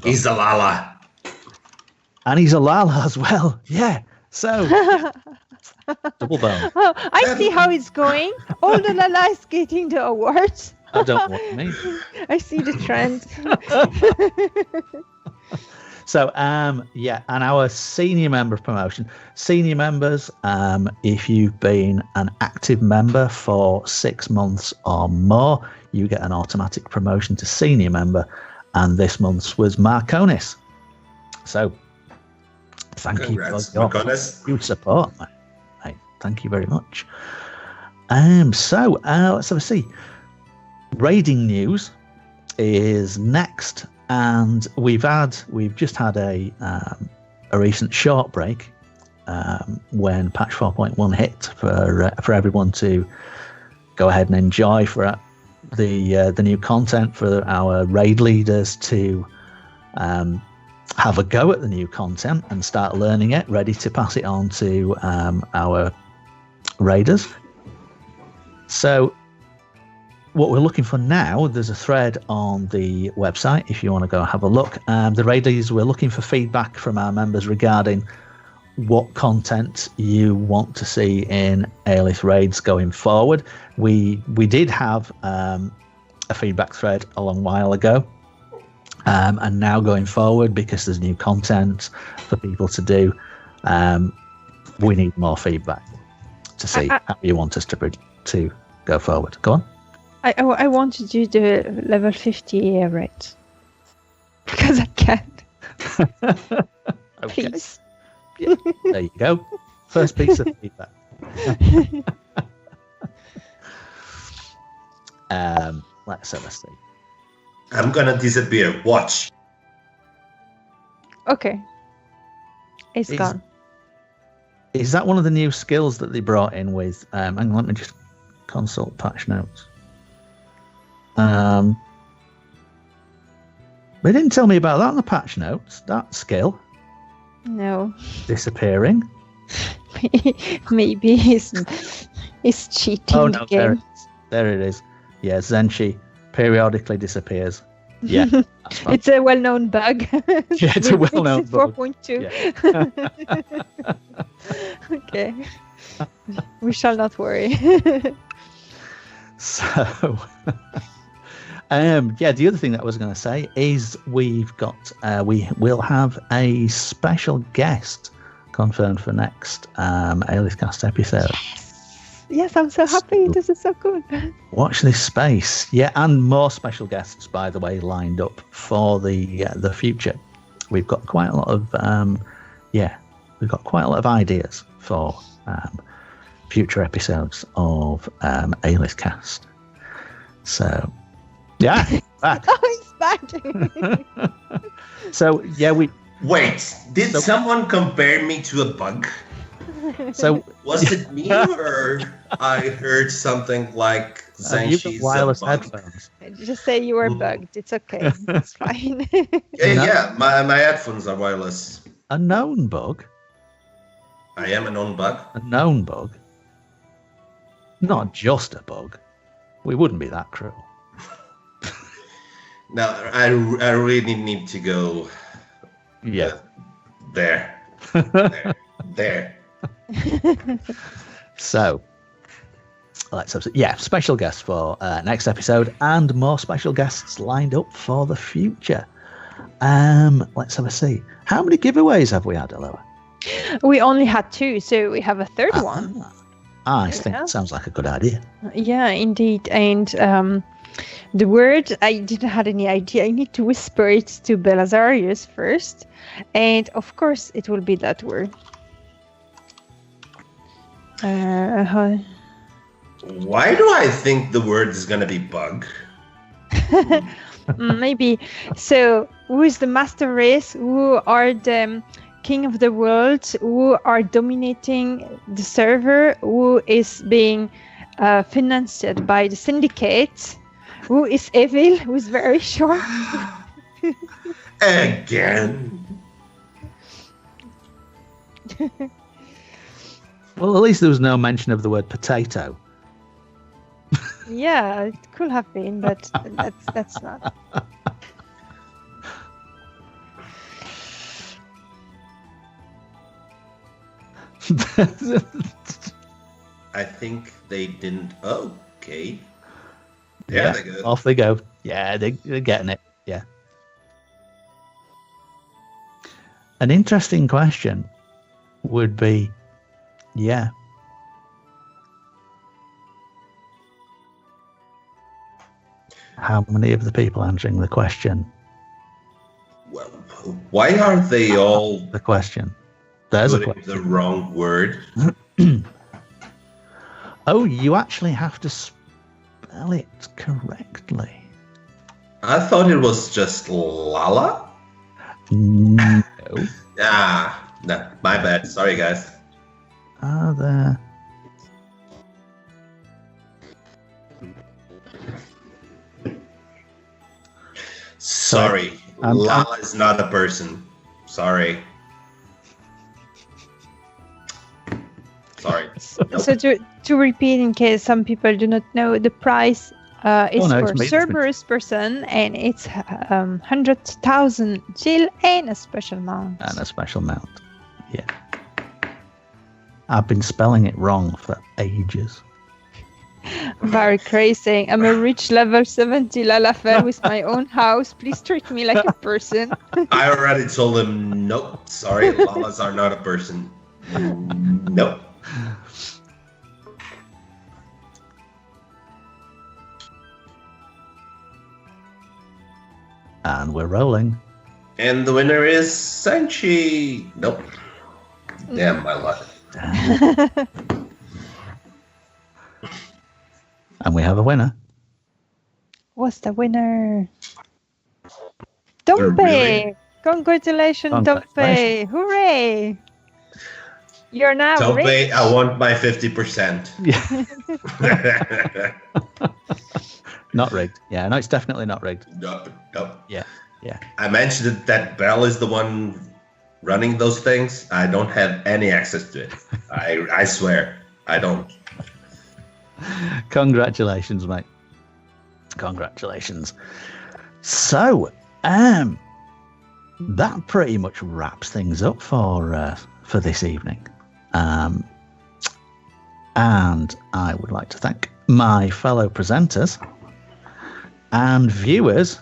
He's a Lala. And he's a Lala as well. Yeah. So double bone. Oh, I see how it's going. All the Lala's getting the awards. I don't know what you mean. I see the trend. So, and our senior member promotion. Senior members, if you've been an active member for 6 months or more, you get an automatic promotion to senior member. And this month's was Marconis. So, thank Congrats, you for your Marconis. huge support, mate. Thank you very much. Let's have a see. Raiding news is next. And we've just had a recent short break when patch 4.1 hit for everyone to go ahead and enjoy for the new content, for our raid leaders to have a go at the new content and start learning it, ready to pass it on to our raiders. So what we're looking for now, there's a thread on the website if you want to go have a look. The raiders, we're looking for feedback from our members regarding what content you want to see in Alith raids going forward. We did have a feedback thread a long while ago, and now going forward, because there's new content for people to do, we need more feedback to see how you want us to go forward. Go on. I want to do the level 50 rate because I can't. Okay. Please. Yeah, there you go. First piece of feedback. Let's have a see. I'm gonna disappear. Watch. Okay. It's Is- gone. Is that one of the new skills that they brought in with? Hang on, let me just consult patch notes. They didn't tell me about that in the patch notes. That skill No. disappearing. Maybe he's cheating Oh the no, there game. it is. There it is. Yeah, Zenshi periodically disappears. Yeah, that's fine. It's a well-known bug. Yeah, it's a We fixed well-known it bug. 4.2. Okay. We shall not worry. So, yeah, the other thing that I was going to say is we will have a special guest confirmed for next Alith-Cast episode. Yes, I'm so happy. This is so cool. Watch this space. Yeah, and more special guests, by the way, lined up for the future. We've got quite a lot of ideas for future episodes of Alith-Cast. So, yeah, back. Oh, it's back. So, yeah, Wait, did someone compare me to a bug? so Was it me or I heard something like you've Zenshi's got wireless a bug? headphones. Just say you were bugged. It's okay. It's fine. Yeah, my headphones are wireless. A known bug. I am a non-bug. A known bug. Not just a bug. We wouldn't be that cruel. Now, I really need to go Yeah. there. There. So, let's have special guests for next episode and more special guests lined up for the future. Let's have a see. How many giveaways have we had, Elloa? We only had 2, so we have a third one. I think that sounds like a good idea. Yeah, indeed. And the word, I didn't have any idea. I need to whisper it to Belazarus first. And of course, it will be that word. Why do I think the word is gonna be bug? Maybe. So, who is the master race? Who are the king of the world? Who are dominating the server? Who is being financed by the syndicate? Who is evil? Who is very short? Again. Well, at least there was no mention of the word potato. Yeah, it could have been, but that's not. I think they didn't. Okay. There they go. Off they go. Yeah, they're getting it. Yeah. An interesting question would be, yeah. How many of the people answering the question? Well, why are they all The question. There's a putting question. the wrong word? Oh, you actually have to spell it correctly. I thought it was just Lala. No. No, my bad. Sorry, guys. Are there? Sorry, Lala is not a person. Sorry. Sorry. Nope. So to repeat, in case some people do not know, the price is no, for it's made- Cerberus person, and it's 100,000 gil and a special mount. And a special mount. Yeah. I've been spelling it wrong for ages. Very crazy. I'm a rich level 70 Lalafell with my own house. Please treat me like a person. I already told him, nope, sorry, Lalas are not a person. Nope. And we're rolling. And the winner is Zenshi. Nope. Damn my luck. And we have a winner. was the winner. Dompe! Really? Congratulations, Dompe! Hooray! You're now Don't pay, rich. I want my 50%. Yeah. Not rigged. Yeah, no, it's definitely not rigged. Nope. Yeah. I mentioned that Bell is the one running those things. I don't have any access to it. I swear, I don't. Congratulations, mate. Congratulations. So, that pretty much wraps things up for this evening. And I would like to thank my fellow presenters and viewers.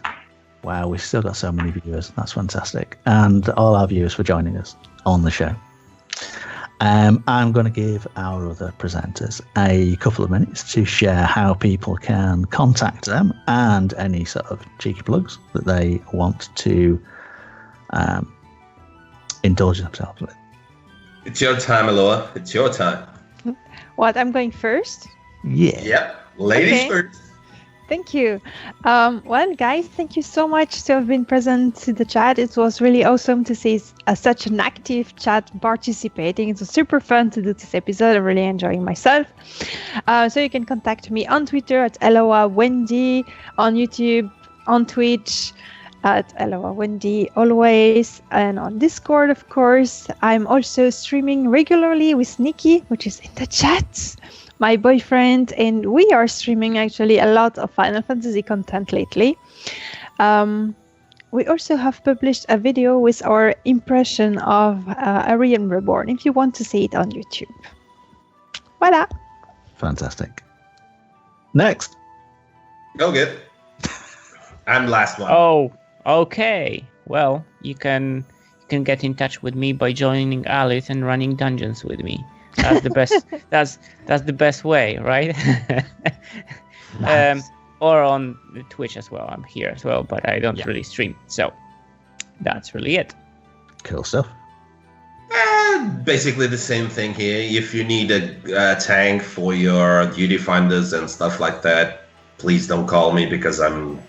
Wow, we've still got so many viewers. That's fantastic. And all our viewers for joining us on the show. I'm going to give our other presenters a couple of minutes to share how people can contact them and any sort of cheeky plugs that they want to indulge themselves with. It's your time, Elloa. It's your time. What, I'm going first? Yeah. Yep. Ladies Okay. first. Thank you. Well, guys, thank you so much to have been present to the chat. It was really awesome to see such an active chat participating. It was super fun to do this episode. I'm really enjoying myself. So you can contact me on Twitter at Elloa Wendy, on YouTube, on Twitch at Elloa Wendy always, and on Discord, of course. I'm also streaming regularly with Nikki, which is in the chat, my boyfriend, and we are streaming actually a lot of Final Fantasy content lately. We also have published a video with our impression of Arian Reborn, if you want to see it on YouTube. Voila! Fantastic. Next. Go get. I'm last one. Oh, okay. Well, you can get in touch with me by joining Alith and running dungeons with me. That's the best. that's the best way, right? Nice. Or on Twitch as well. I'm here as well, but I don't really stream. So that's really it. Cool stuff. Basically the same thing here. If you need a tank for your duty finders and stuff like that, please don't call me because I'm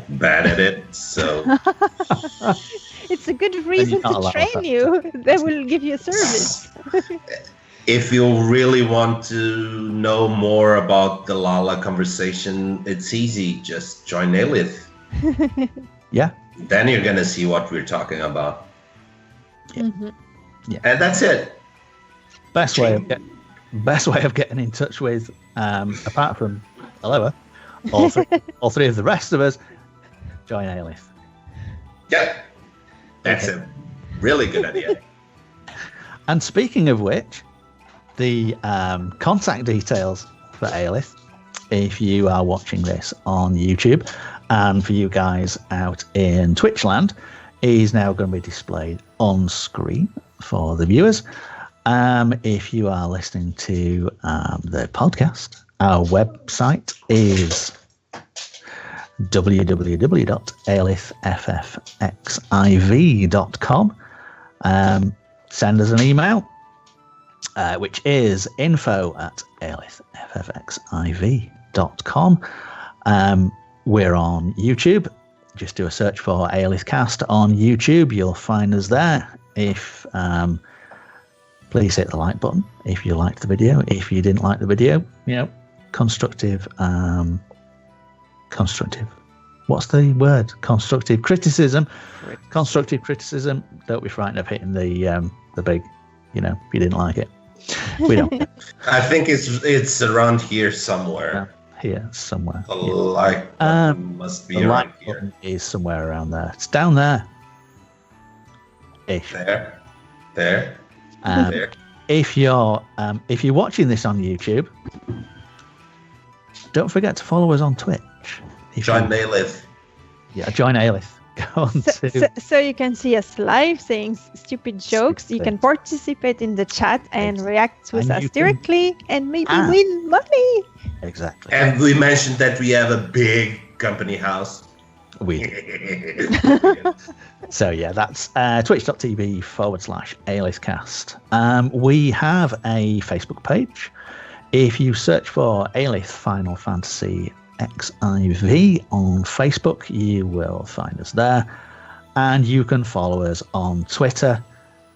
bad at it. So It's a good reason not to allowed train that. you. They will give you a service. if you really want to know more about the Lala conversation, it's easy. Just join Alith. Yeah. Then you're gonna see what we're talking about. Mhm. And that's it. Best way of getting in touch with, apart from Elloa, all three of the rest of us, join Alith. Yep. That's a really good idea. And speaking of which, the contact details for Alith, if you are watching this on YouTube, and for you guys out in Twitchland, is now going to be displayed on screen for the viewers. If you are listening to the podcast, our website is www.alithffxiv.com. Send us an email, which is info@alithffxiv.com. We're on YouTube. Just do a search for Alith-Cast on YouTube. You'll find us there. If please hit the like button if you liked the video. If you didn't like the video, constructive. What's the word? Constructive criticism. Constructive criticism. Don't be frightened of hitting the big. If you didn't like it, we don't. I think it's around here somewhere. Here somewhere. The like button must be The around like here. button is somewhere around there. It's down there. Ish. There. There. If you're watching this on YouTube, don't forget to follow us on Twitch. Join Alith. Yeah, join Alith. Go on So you can see us live saying stupid jokes. You can participate in the chat and react with And us you can- directly and maybe win money. Exactly. And we mentioned that we have a big company house. We So yeah, that's twitch.tv/Alith-Cast. We have a Facebook page. If you search for Alith Final Fantasy FFXIV on Facebook. You will find us there. And you can follow us on Twitter,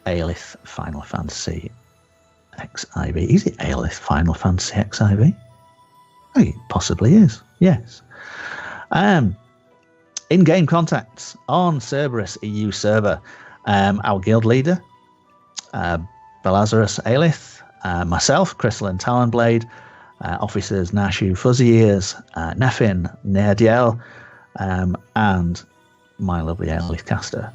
Alith Final Fantasy XIV. Is it Alith Final Fantasy XIV? It possibly is, yes. In-game contacts on Cerberus EU server. Our guild leader, Belazarus Alith, myself, Krysalan Talonblade, officers Nashu Fuzzy Ears, Nefin Nerdiel, and my lovely Alith-Caster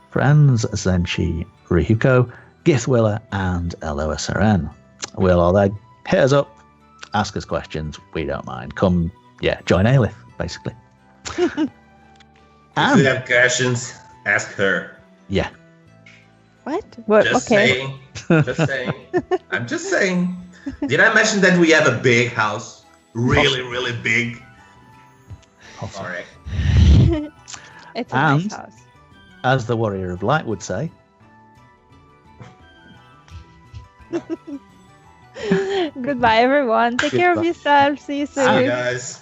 friends Zenshi Ryuko, Githwiller, and Elloa Seren. We'll all there. Hit us up, ask us questions. We don't mind. Come, join Alith, basically. If you have questions, ask her. Yeah. What? Just Okay. saying. Just saying. I'm just saying. Did I mention that we have a big house? Really, really big. Sorry. It's a nice And- house. As the Warrior of Light would say, Goodbye, everyone. Take care of Goodbye. yourself. See you See you soon. guys.